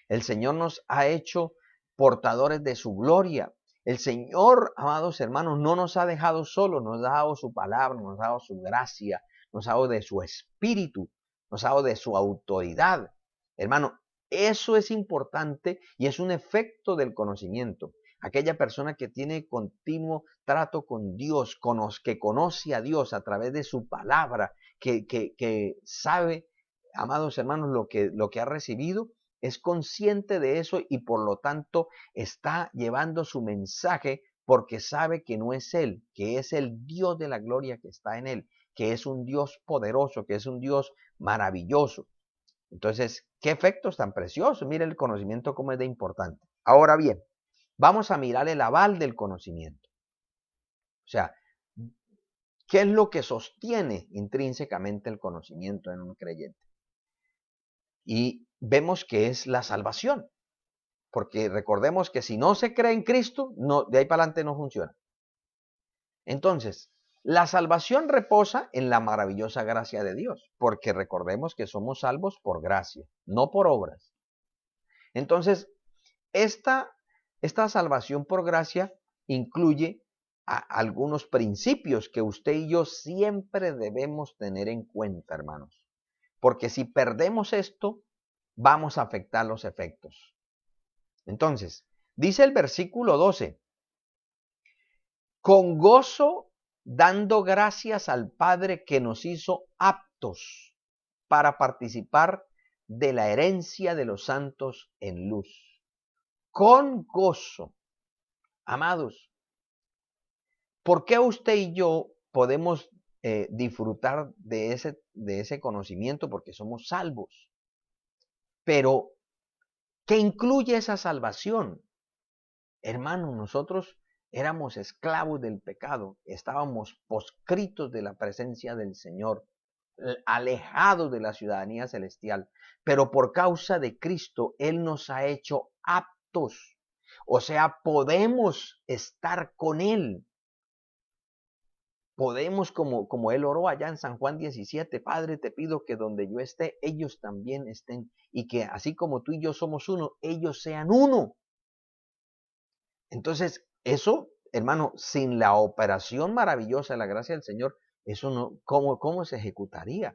El Señor nos ha hecho portadores de su gloria. El Señor, amados hermanos, no nos ha dejado solos, nos ha dado su palabra, nos ha dado su gracia, nos ha dado de su espíritu, nos ha dado de su autoridad. Hermano, eso es importante y es un efecto del conocimiento. Aquella persona que tiene continuo trato con Dios, que conoce a Dios a través de su palabra, que sabe, amados hermanos, lo que ha recibido, es consciente de eso y por lo tanto está llevando su mensaje porque sabe que no es Él, que es el Dios de la gloria que está en Él, que es un Dios poderoso, que es un Dios maravilloso. Entonces, ¿qué efectos tan preciosos? Mire el conocimiento cómo es de importante. Ahora bien, vamos a mirar el aval del conocimiento. O sea, ¿qué es lo que sostiene intrínsecamente el conocimiento en un creyente? Y vemos que es la salvación. Porque recordemos que si no se cree en Cristo, no, de ahí para adelante no funciona. Entonces, la salvación reposa en la maravillosa gracia de Dios, porque recordemos que somos salvos por gracia, no por obras. Entonces, esta salvación por gracia incluye algunos principios que usted y yo siempre debemos tener en cuenta, hermanos. Porque si perdemos esto, vamos a afectar los efectos. Entonces, dice el versículo 12, con gozo dando gracias al Padre que nos hizo aptos para participar de la herencia de los santos en luz. con gozo. Amados, ¿por qué usted y yo podemos disfrutar de ese conocimiento? Porque somos salvos. Pero, ¿qué incluye esa salvación? Hermano, nosotros éramos esclavos del pecado, estábamos proscritos de la presencia del Señor, alejados de la ciudadanía celestial, pero por causa de Cristo, Él nos ha hecho aptos. O sea, podemos estar con Él. Podemos, como Él oró allá en San Juan 17, Padre, te pido que donde yo esté, ellos también estén, y que así como tú y yo somos uno, ellos sean uno. Entonces, eso, hermano, sin la operación maravillosa de la gracia del Señor, eso no, ¿cómo se ejecutaría?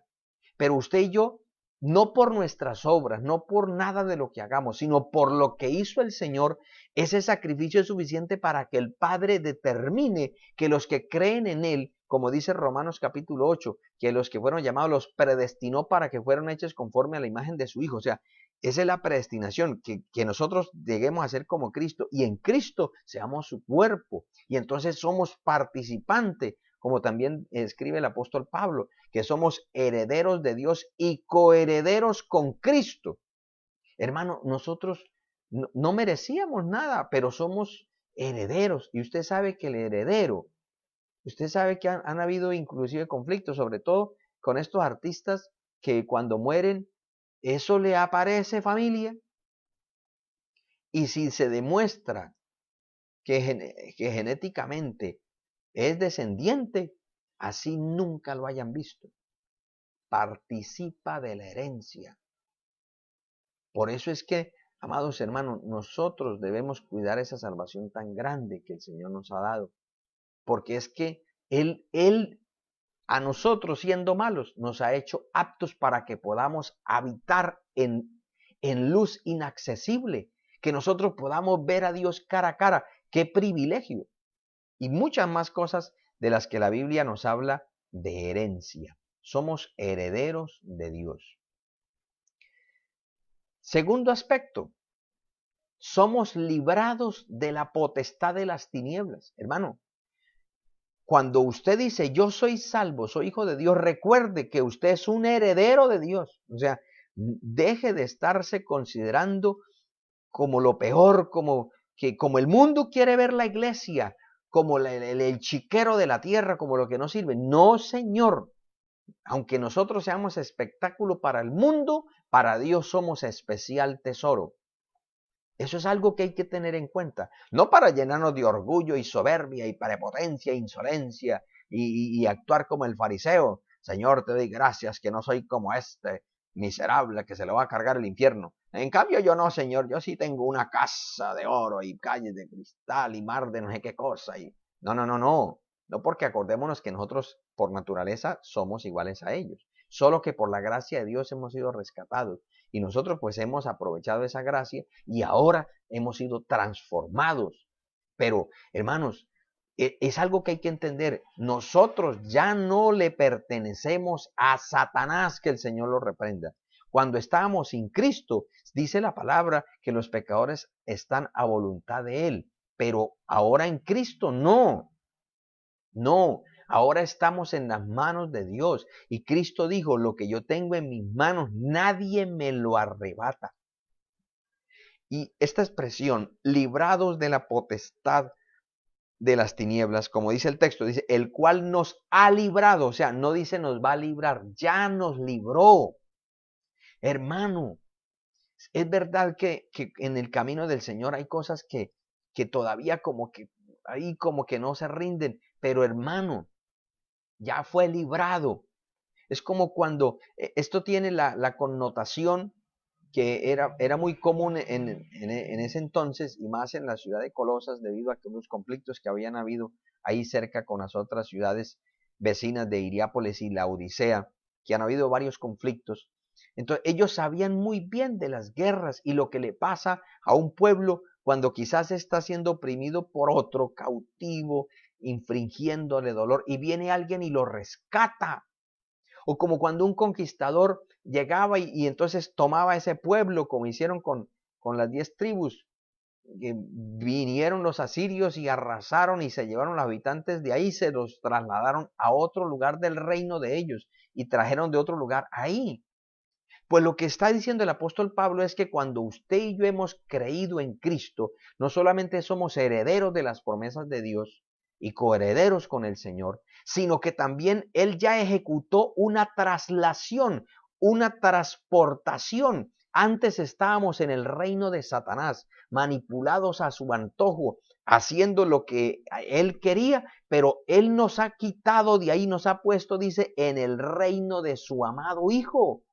Pero usted y yo, no por nuestras obras, no por nada de lo que hagamos, sino por lo que hizo el Señor, ese sacrificio es suficiente para que el Padre determine que los que creen en Él, como dice Romanos capítulo 8, que los que fueron llamados los predestinó para que fueran hechos conforme a la imagen de su Hijo. O sea, esa es la predestinación, que nosotros lleguemos a ser como Cristo y en Cristo seamos su cuerpo. Y entonces somos participantes, como también escribe el apóstol Pablo, que somos herederos de Dios y coherederos con Cristo. Hermano, nosotros no merecíamos nada, pero somos herederos. Y usted sabe que el heredero, usted sabe que han habido inclusive conflictos, sobre todo con estos artistas que cuando mueren, eso le aparece familia. Y si se demuestra que genéticamente es descendiente, así nunca lo hayan visto, participa de la herencia. Por eso es que, amados hermanos, nosotros debemos cuidar esa salvación tan grande que el Señor nos ha dado, porque es que Él a nosotros siendo malos nos ha hecho aptos para que podamos habitar en luz inaccesible, que nosotros podamos ver a Dios cara a cara. ¡Qué privilegio! Y muchas más cosas de las que la Biblia nos habla de herencia. Somos herederos de Dios. Segundo aspecto, somos librados de la potestad de las tinieblas. Hermano, cuando usted dice yo soy salvo, soy hijo de Dios, recuerde que usted es un heredero de Dios. O sea, deje de estarse considerando como lo peor, como el mundo quiere ver la iglesia, como el chiquero de la tierra, como lo que no sirve. No, Señor. Aunque nosotros seamos espectáculo para el mundo, para Dios somos especial tesoro. Eso es algo que hay que tener en cuenta. No para llenarnos de orgullo y soberbia y prepotencia e insolencia y actuar como el fariseo. Señor, te doy gracias que no soy como este miserable que se le va a cargar el infierno. En cambio yo no, Señor, yo sí tengo una casa de oro y calles de cristal y mar de no sé qué cosa. No. No, porque acordémonos que nosotros por naturaleza somos iguales a ellos. Solo que por la gracia de Dios hemos sido rescatados. Y nosotros pues hemos aprovechado esa gracia y ahora hemos sido transformados. Pero, hermanos, es algo que hay que entender. Nosotros ya no le pertenecemos a Satanás, que el Señor lo reprenda. Cuando estábamos sin Cristo, dice la palabra que los pecadores están a voluntad de Él. Pero ahora en Cristo no. No, ahora estamos en las manos de Dios. Y Cristo dijo, lo que yo tengo en mis manos, nadie me lo arrebata. Y esta expresión, librados de la potestad de las tinieblas, como dice el texto, dice, el cual nos ha librado, o sea, no dice nos va a librar, ya nos libró. Hermano, es verdad que en el camino del Señor hay cosas que todavía ahí como que no se rinden, pero hermano, ya fue librado. Es como cuando esto tiene la connotación que era muy común en ese entonces y más en la ciudad de Colosas debido a los conflictos que habían habido ahí cerca con las otras ciudades vecinas de Hiriápolis y Laodicea, que han habido varios conflictos. Entonces ellos sabían muy bien de las guerras y lo que le pasa a un pueblo cuando quizás está siendo oprimido por otro, cautivo, infringiéndole dolor, y viene alguien y lo rescata. O como cuando un conquistador llegaba y entonces tomaba ese pueblo, como hicieron con las 10 tribus, vinieron los asirios y arrasaron y se llevaron los habitantes de ahí, se los trasladaron a otro lugar del reino de ellos y trajeron de otro lugar ahí. Pues lo que está diciendo el apóstol Pablo es que cuando usted y yo hemos creído en Cristo, no solamente somos herederos de las promesas de Dios y coherederos con el Señor, sino que también Él ya ejecutó una traslación, una transportación. Antes estábamos en el reino de Satanás, manipulados a su antojo, haciendo lo que Él quería, pero Él nos ha quitado de ahí, nos ha puesto, dice, en el reino de su amado Hijo.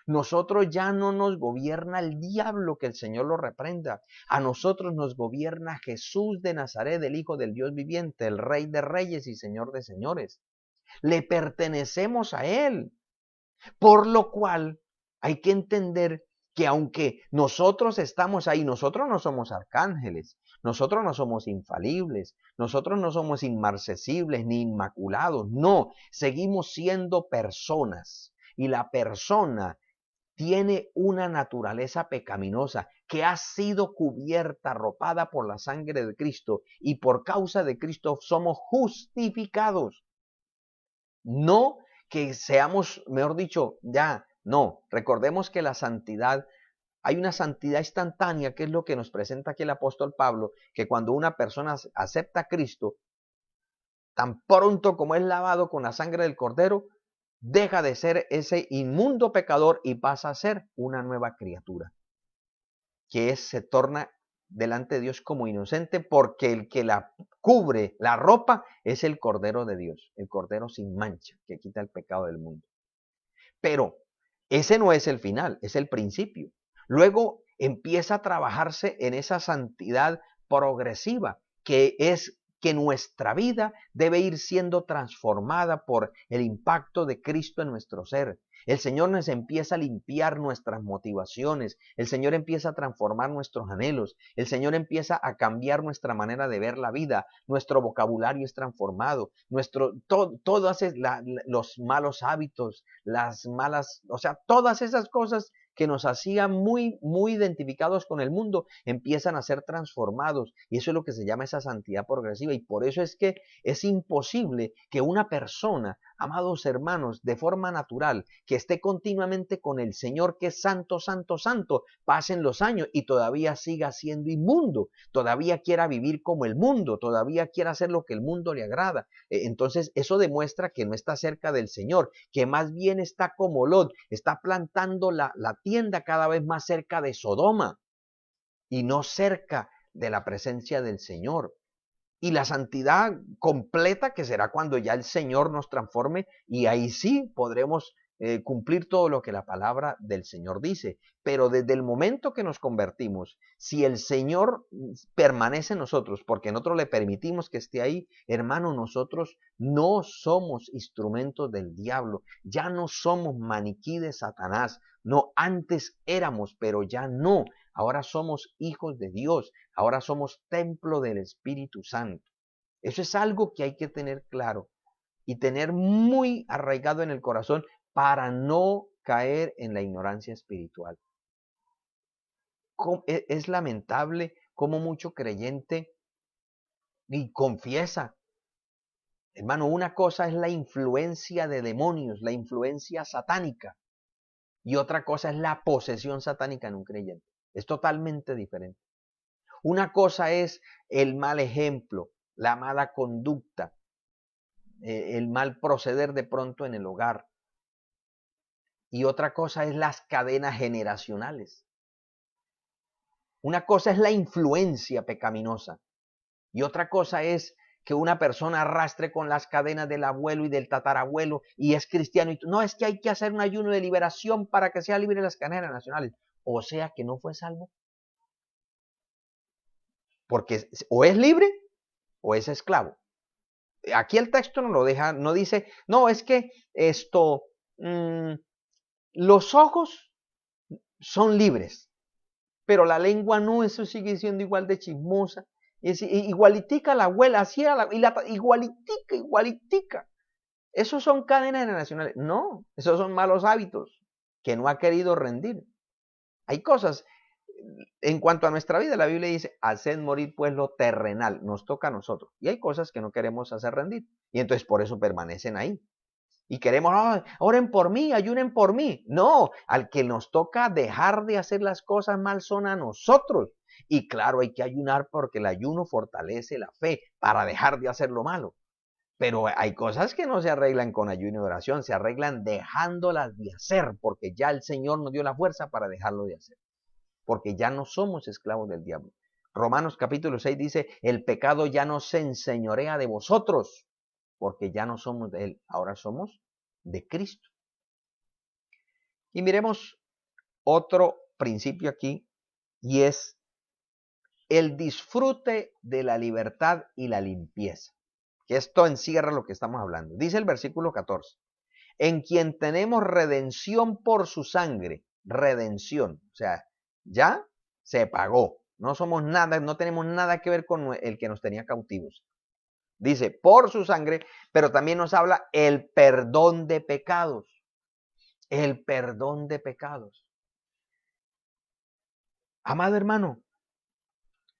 Nosotros ya no nos gobierna el diablo, que el Señor lo reprenda. A nosotros nos gobierna Jesús de Nazaret, el Hijo del Dios viviente, el Rey de Reyes y Señor de Señores. Le pertenecemos a Él. Por lo cual hay que entender que aunque nosotros estamos ahí, nosotros no somos arcángeles, nosotros no somos infalibles, nosotros no somos inmarcesibles ni inmaculados, no, seguimos siendo personas. Y la persona tiene una naturaleza pecaminosa que ha sido cubierta, arropada por la sangre de Cristo, y por causa de Cristo somos justificados. No que seamos, mejor dicho, ya, no. Recordemos que la santidad, hay una santidad instantánea, que es lo que nos presenta aquí el apóstol Pablo, que cuando una persona acepta a Cristo, tan pronto como es lavado con la sangre del Cordero, deja de ser ese inmundo pecador y pasa a ser una nueva criatura, que se torna delante de Dios como inocente, porque el que la cubre, la ropa, es el Cordero de Dios, el Cordero sin mancha, que quita el pecado del mundo. Pero ese no es el final, es el principio. Luego empieza a trabajarse en esa santidad progresiva, que es que nuestra vida debe ir siendo transformada por el impacto de Cristo en nuestro ser. El Señor nos empieza a limpiar nuestras motivaciones, el Señor empieza a transformar nuestros anhelos, el Señor empieza a cambiar nuestra manera de ver la vida, nuestro vocabulario es transformado, todos los malos hábitos, las malas, o sea, todas esas cosas que nos hacían muy identificados con el mundo, empiezan a ser transformados. Y eso es lo que se llama esa santidad progresiva. Y por eso es que es imposible que una persona, amados hermanos, de forma natural, que esté continuamente con el Señor, que es santo, santo, santo, pasen los años y todavía siga siendo inmundo, todavía quiera vivir como el mundo, todavía quiera hacer lo que el mundo le agrada. Entonces eso demuestra que no está cerca del Señor, que más bien está como Lot, está plantando la tienda cada vez más cerca de Sodoma y no cerca de la presencia del Señor. Y la santidad completa, que será cuando ya el Señor nos transforme, y ahí sí podremos cumplir todo lo que la palabra del Señor dice. Pero desde el momento que nos convertimos, si el Señor permanece en nosotros, porque nosotros le permitimos que esté ahí, hermano, nosotros no somos instrumentos del diablo, ya no somos maniquí de Satanás. No, antes éramos, pero ya no. Ahora somos hijos de Dios, ahora somos templo del Espíritu Santo. Eso es algo que hay que tener claro y tener muy arraigado en el corazón para no caer en la ignorancia espiritual. Es lamentable cómo mucho creyente y confiesa. Hermano, una cosa es la influencia de demonios, la influencia satánica, y otra cosa es la posesión satánica en un creyente. Es totalmente diferente. Una cosa es el mal ejemplo, la mala conducta, el mal proceder de pronto en el hogar. Y otra cosa es las cadenas generacionales. Una cosa es la influencia pecaminosa. Y otra cosa es que una persona arrastre con las cadenas del abuelo y del tatarabuelo y es cristiano. Y no, es que hay que hacer un ayuno de liberación para que sea libre de las cadenas generacionales. O sea que no fue salvo. Porque o es libre o es esclavo. Aquí el texto no lo deja, no dice, no, es que los ojos son libres, pero la lengua no, eso sigue siendo igual de chismosa. Es igualitica la abuela, así era igualitica. Esos son cadenas generacionales. No, esos son malos hábitos que no ha querido rendir. Hay cosas, En cuanto a nuestra vida, la Biblia dice, haced morir pues lo terrenal, nos toca a nosotros. Y hay cosas que no queremos hacer rendir. Y entonces por eso permanecen ahí. Y queremos, oh, oren por mí, ayunen por mí. No, al que nos toca dejar de hacer las cosas mal son a nosotros. Y claro, hay que ayunar porque el ayuno fortalece la fe para dejar de hacer lo malo. Pero hay cosas que no se arreglan con ayuno y oración, se arreglan dejándolas de hacer, porque ya el Señor nos dio la fuerza para dejarlo de hacer, porque ya no somos esclavos del diablo. Romanos capítulo 6 dice, el pecado ya no se enseñorea de vosotros, porque ya no somos de él, ahora somos de Cristo. Y miremos otro principio aquí, y es el disfrute de la libertad y la limpieza. Que esto encierra lo que estamos hablando. Dice el versículo 14, en quien tenemos redención por su sangre. Redención, o sea, ya se pagó. No somos nada, no tenemos nada que ver con el que nos tenía cautivos. Dice, por su sangre, pero también nos habla el perdón de pecados. El perdón de pecados. Amado hermano,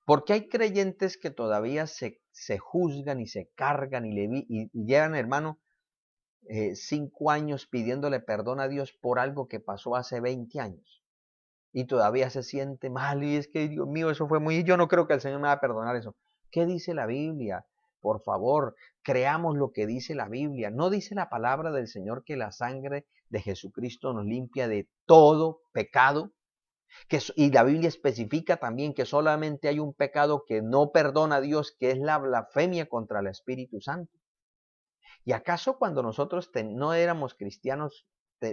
porque hay creyentes que todavía se juzgan y se cargan y llegan, hermano, 5 años pidiéndole perdón a Dios por algo que pasó hace 20 años. Y todavía se siente mal y es que, Dios mío, eso fue muy... Yo no creo que el Señor me va a perdonar eso. ¿Qué dice la Biblia? Por favor, creamos lo que dice la Biblia. ¿No dice la palabra del Señor que la sangre de Jesucristo nos limpia de todo pecado? Y la Biblia especifica también que solamente hay un pecado que no perdona a Dios, que es la blasfemia contra el Espíritu Santo. ¿Y acaso cuando nosotros no éramos cristianos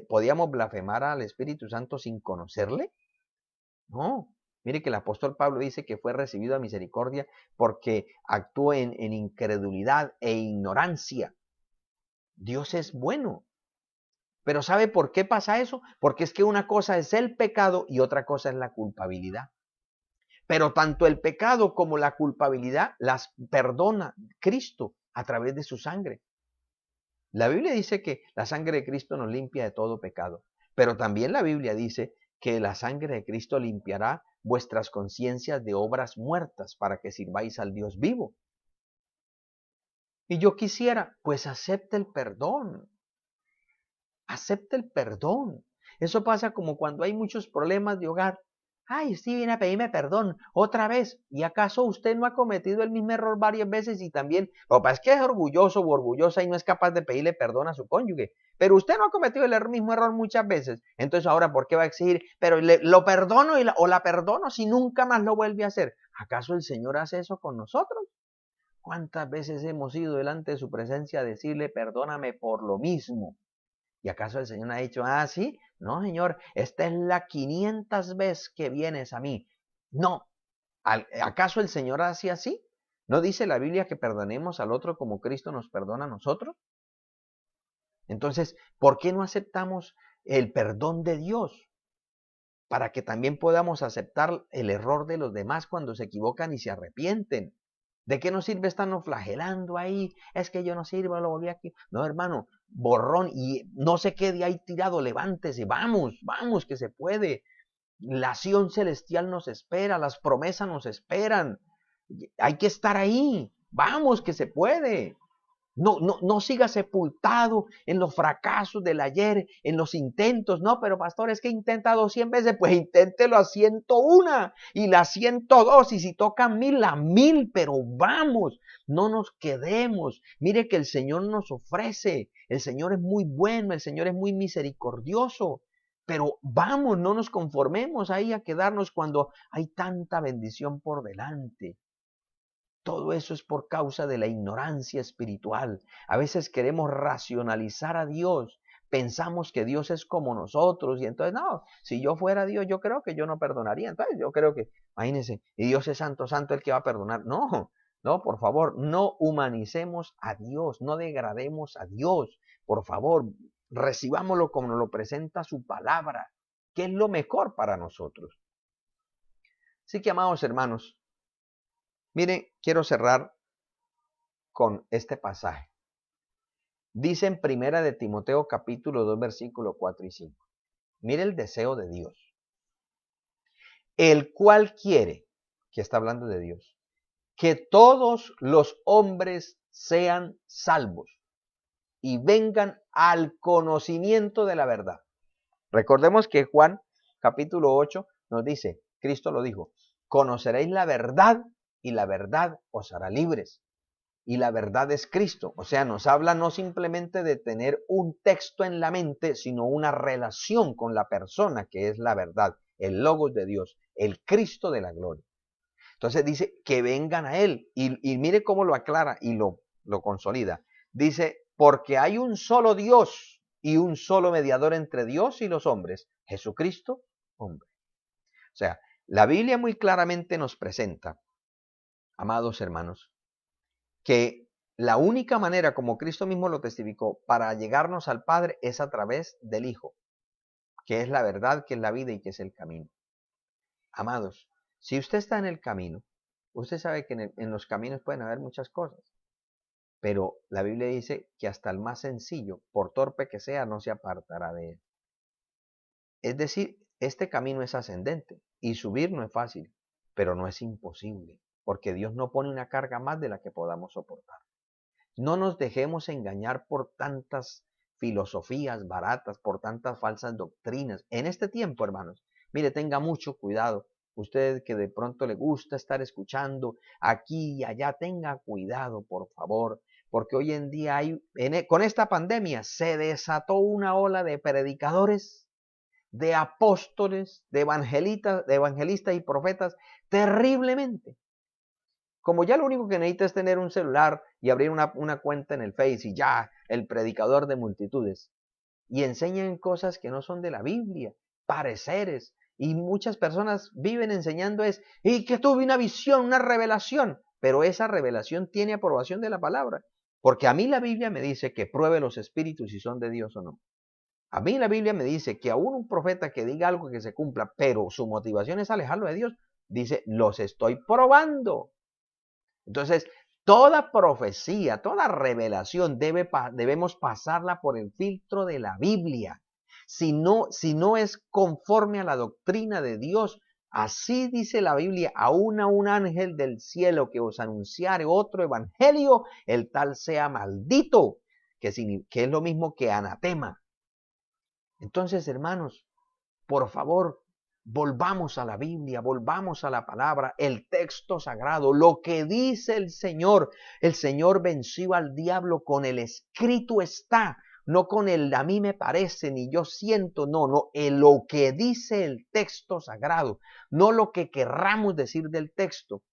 podíamos blasfemar al Espíritu Santo sin conocerle? No. Mire que el apóstol Pablo dice que fue recibido a misericordia porque actuó en incredulidad e ignorancia. Dios es bueno. Pero ¿sabe por qué pasa eso? Porque es que una cosa es el pecado y otra cosa es la culpabilidad. Pero tanto el pecado como la culpabilidad las perdona Cristo a través de su sangre. La Biblia dice que la sangre de Cristo nos limpia de todo pecado, pero también la Biblia dice que la sangre de Cristo limpiará vuestras conciencias de obras muertas para que sirváis al Dios vivo. Y yo quisiera, pues acepte el perdón. Acepte el perdón. Eso pasa como cuando hay muchos problemas de hogar. Ay, usted viene a pedirme perdón otra vez. ¿Y acaso usted no ha cometido el mismo error varias veces y también, lo que pasa es que es orgulloso o orgullosa y no es capaz de pedirle perdón a su cónyuge? Pero usted no ha cometido el mismo error muchas veces. Entonces ahora, ¿por qué va a exigir? Pero lo perdono o la perdono si nunca más lo vuelve a hacer. ¿Acaso el Señor hace eso con nosotros? ¿Cuántas veces hemos ido delante de su presencia a decirle, perdóname por lo mismo? ¿Y acaso el Señor ha dicho, ah, sí? No, Señor, esta es la 500 vez que vienes a mí. No. ¿Acaso el Señor hace así? ¿No dice la Biblia que perdonemos al otro como Cristo nos perdona a nosotros? Entonces, ¿por qué no aceptamos el perdón de Dios? Para que también podamos aceptar el error de los demás cuando se equivocan y se arrepienten. ¿De qué nos sirve estarnos flagelando ahí? Es que yo no sirvo, lo volví aquí. No, hermano, borrón y no se quede ahí tirado, levántese, vamos, vamos, que se puede. La acción celestial nos espera, las promesas nos esperan. Hay que estar ahí, vamos, que se puede. No siga sepultado en los fracasos del ayer, en los intentos. No, pero pastor, es que he intentado 100 veces, pues inténtelo a 101 y la 102 y si tocan 1000, a 1000, pero vamos, no nos quedemos. Mire que el Señor nos ofrece, el Señor es muy bueno, el Señor es muy misericordioso, pero vamos, no nos conformemos ahí a quedarnos cuando hay tanta bendición por delante. Todo eso es por causa de la ignorancia espiritual. A veces queremos racionalizar a Dios. Pensamos que Dios es como nosotros y entonces, no, si yo fuera Dios, yo creo que yo no perdonaría. Entonces, yo creo que, imagínense, y Dios es santo, santo el que va a perdonar. No, no, por favor, no humanicemos a Dios, no degrademos a Dios. Por favor, recibámoslo como nos lo presenta su palabra, que es lo mejor para nosotros. Así que, amados hermanos, miren, quiero cerrar con este pasaje. Dice en Primera de Timoteo capítulo 2 versículo 4 y 5. Mire el deseo de Dios. el cual quiere, que está hablando de Dios, que todos los hombres sean salvos y vengan al conocimiento de la verdad. Recordemos que Juan capítulo 8 nos dice, Cristo lo dijo, conoceréis la verdad y la verdad os hará libres. Y la verdad es Cristo. O sea, nos habla no simplemente de tener un texto en la mente, sino una relación con la persona que es la verdad, el Logos de Dios, el Cristo de la gloria. Entonces dice que vengan a Él. Y mire cómo lo aclara y lo consolida. Dice, porque hay un solo Dios y un solo mediador entre Dios y los hombres, Jesucristo, hombre. O sea, la Biblia muy claramente nos presenta, amados hermanos, que la única manera, como Cristo mismo lo testificó, para llegarnos al Padre es a través del Hijo, que es la verdad, que es la vida y que es el camino. Amados, si usted está en el camino, usted sabe que en los caminos pueden haber muchas cosas, pero la Biblia dice que hasta el más sencillo, por torpe que sea, no se apartará de él. Es decir, este camino es ascendente y subir no es fácil, pero no es imposible, porque Dios no pone una carga más de la que podamos soportar. No nos dejemos engañar por tantas filosofías baratas, por tantas falsas doctrinas. En este tiempo, hermanos, mire, tenga mucho cuidado. Usted que de pronto le gusta estar escuchando aquí y allá, tenga cuidado, por favor, porque hoy en día con esta pandemia se desató una ola de predicadores, de apóstoles, de evangelistas y profetas terriblemente. Como ya lo único que necesita es tener un celular y abrir una cuenta en el Face y ya, el predicador de multitudes. Y enseñan cosas que no son de la Biblia, pareceres. Y muchas personas viven enseñando y que tuve una visión, una revelación. Pero esa revelación tiene aprobación de la palabra. Porque a mí la Biblia me dice que pruebe los espíritus si son de Dios o no. A mí la Biblia me dice que aún un profeta que diga algo que se cumpla, pero su motivación es alejarlo de Dios, dice, los estoy probando. Entonces, toda profecía, toda revelación debemos pasarla por el filtro de la Biblia. Si no es conforme a la doctrina de Dios, así dice la Biblia, aún a un ángel del cielo que os anunciare otro evangelio, el tal sea maldito, que es lo mismo que anatema. Entonces, hermanos, por favor, volvamos a la Biblia, volvamos a la palabra, el texto sagrado, lo que dice el Señor. El Señor venció al diablo con el escrito está, no con el a mí me parece, ni yo siento, no, lo que dice el texto sagrado, no lo que querramos decir del texto.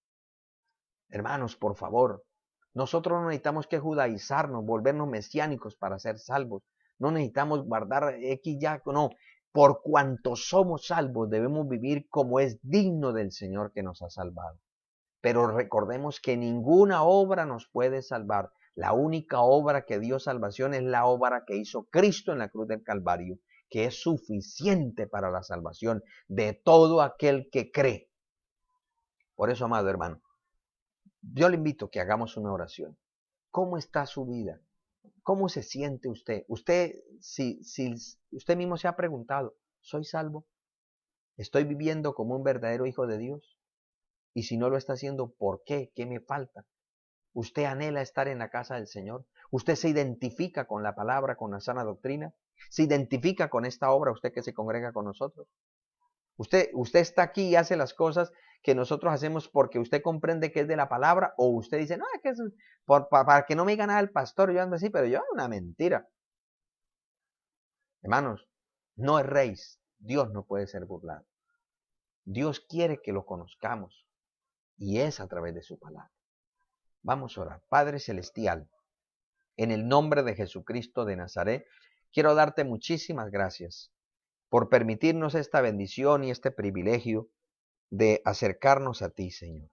Hermanos, por favor, nosotros no necesitamos que judaizarnos, volvernos mesiánicos para ser salvos. No necesitamos guardar X ya, no. Por cuanto somos salvos, debemos vivir como es digno del Señor que nos ha salvado. Pero recordemos que ninguna obra nos puede salvar. La única obra que dio salvación es la obra que hizo Cristo en la cruz del Calvario, que es suficiente para la salvación de todo aquel que cree. Por eso, amado hermano, yo le invito a que hagamos una oración. ¿Cómo está su vida? ¿Cómo se siente usted? Si usted mismo se ha preguntado, ¿soy salvo? ¿Estoy viviendo como un verdadero hijo de Dios? Y si no lo está haciendo, ¿por qué? ¿Qué me falta? ¿Usted anhela estar en la casa del Señor? ¿Usted se identifica con la palabra, con la sana doctrina? ¿Se identifica con esta obra usted que se congrega con nosotros? Usted está aquí y hace las cosas que nosotros hacemos porque usted comprende que es de la palabra, o usted dice, no, es que es para que no me diga nada el pastor, yo ando así, pero yo, una mentira. Hermanos, no erréis, Dios no puede ser burlado. Dios quiere que lo conozcamos y es a través de su palabra. Vamos a orar. Padre Celestial, en el nombre de Jesucristo de Nazaret, quiero darte muchísimas gracias por permitirnos esta bendición y este privilegio de acercarnos a ti, Señor.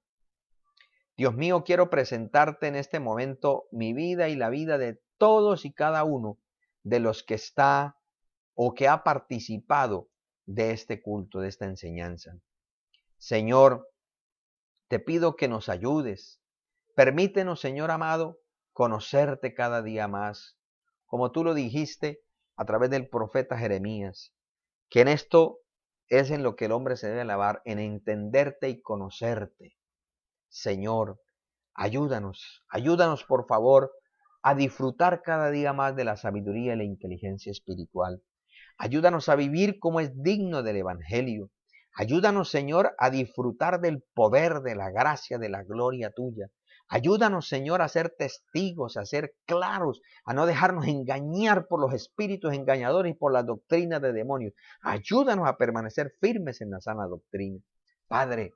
Dios mío, quiero presentarte en este momento mi vida y la vida de todos y cada uno de los que está o que ha participado de este culto, de esta enseñanza. Señor, te pido que nos ayudes. Permítenos, Señor amado, conocerte cada día más, como tú lo dijiste a través del profeta Jeremías, que en esto es en lo que el hombre se debe alabar, en entenderte y conocerte. Señor, ayúdanos por favor a disfrutar cada día más de la sabiduría y la inteligencia espiritual. Ayúdanos a vivir como es digno del Evangelio. Ayúdanos, Señor, a disfrutar del poder, de la gracia, de la gloria tuya. Ayúdanos, Señor, a ser testigos, a ser claros, a no dejarnos engañar por los espíritus engañadores y por las doctrinas de demonios. Ayúdanos a permanecer firmes en la sana doctrina. Padre,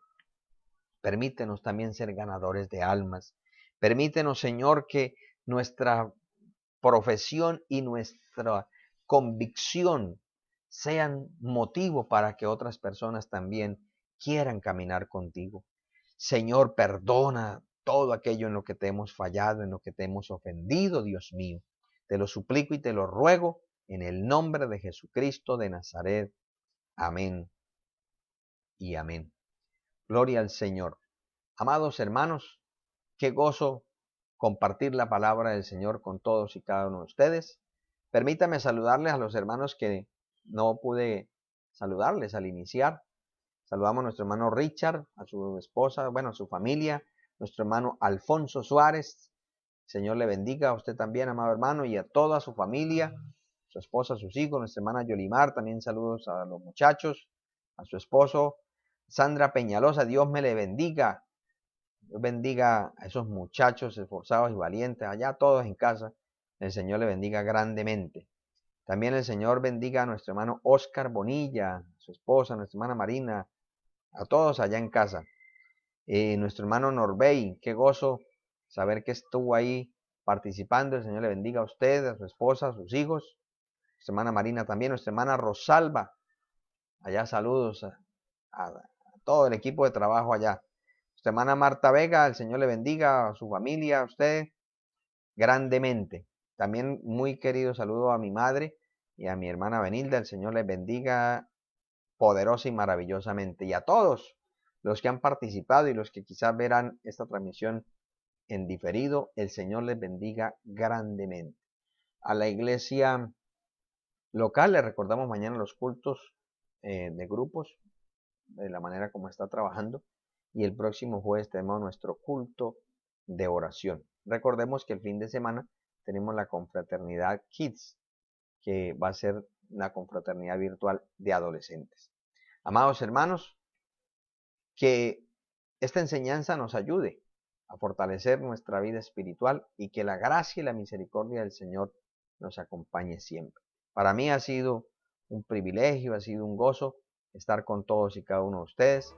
permítenos también ser ganadores de almas. Permítenos, Señor, que nuestra profesión y nuestra convicción sean motivo para que otras personas también quieran caminar contigo. Señor, perdona todo aquello en lo que te hemos fallado, en lo que te hemos ofendido, Dios mío. Te lo suplico y te lo ruego en el nombre de Jesucristo de Nazaret. Amén y amén. Gloria al Señor. Amados hermanos, qué gozo compartir la palabra del Señor con todos y cada uno de ustedes. Permítame saludarles a los hermanos que no pude saludarles al iniciar. Saludamos a nuestro hermano Richard, a su esposa, bueno, a su familia, nuestro hermano Alfonso Suárez. Señor le bendiga a usted también, amado hermano, y a toda su familia, su esposa, sus hijos, nuestra hermana Yolimar, también saludos a los muchachos, a su esposo, Sandra Peñalosa, Dios me le bendiga. Dios bendiga a esos muchachos esforzados y valientes, allá todos en casa. El Señor le bendiga grandemente. También el Señor bendiga a nuestro hermano Oscar Bonilla, a su esposa, a nuestra hermana Marina, a todos allá en casa. Nuestro hermano Norbey, qué gozo saber que estuvo ahí participando. El Señor le bendiga a usted, a su esposa, a sus hijos. Nuestra hermana Marina también, nuestra hermana Rosalba. Allá saludos a todo el equipo de trabajo allá. Nuestra hermana Marta Vega, el Señor le bendiga a su familia, a usted, grandemente. También muy querido saludo a mi madre y a mi hermana Benilda, el Señor les bendiga poderosa y maravillosamente. Y a todos los que han participado y los que quizás verán esta transmisión en diferido, el Señor les bendiga grandemente. A la iglesia local le recordamos mañana los cultos de grupos, de la manera como está trabajando. Y el próximo jueves tenemos nuestro culto de oración. Recordemos que el fin de semana tenemos la confraternidad Kids, que va a ser la confraternidad virtual de adolescentes. Amados hermanos, que esta enseñanza nos ayude a fortalecer nuestra vida espiritual y que la gracia y la misericordia del Señor nos acompañe siempre. Para mí ha sido un privilegio, ha sido un gozo estar con todos y cada uno de ustedes.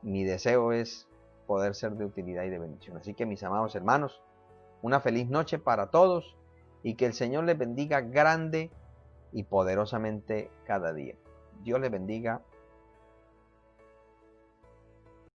Mi deseo es poder ser de utilidad y de bendición. Así que mis amados hermanos, una feliz noche para todos y que el Señor les bendiga grande y poderosamente cada día. Dios les bendiga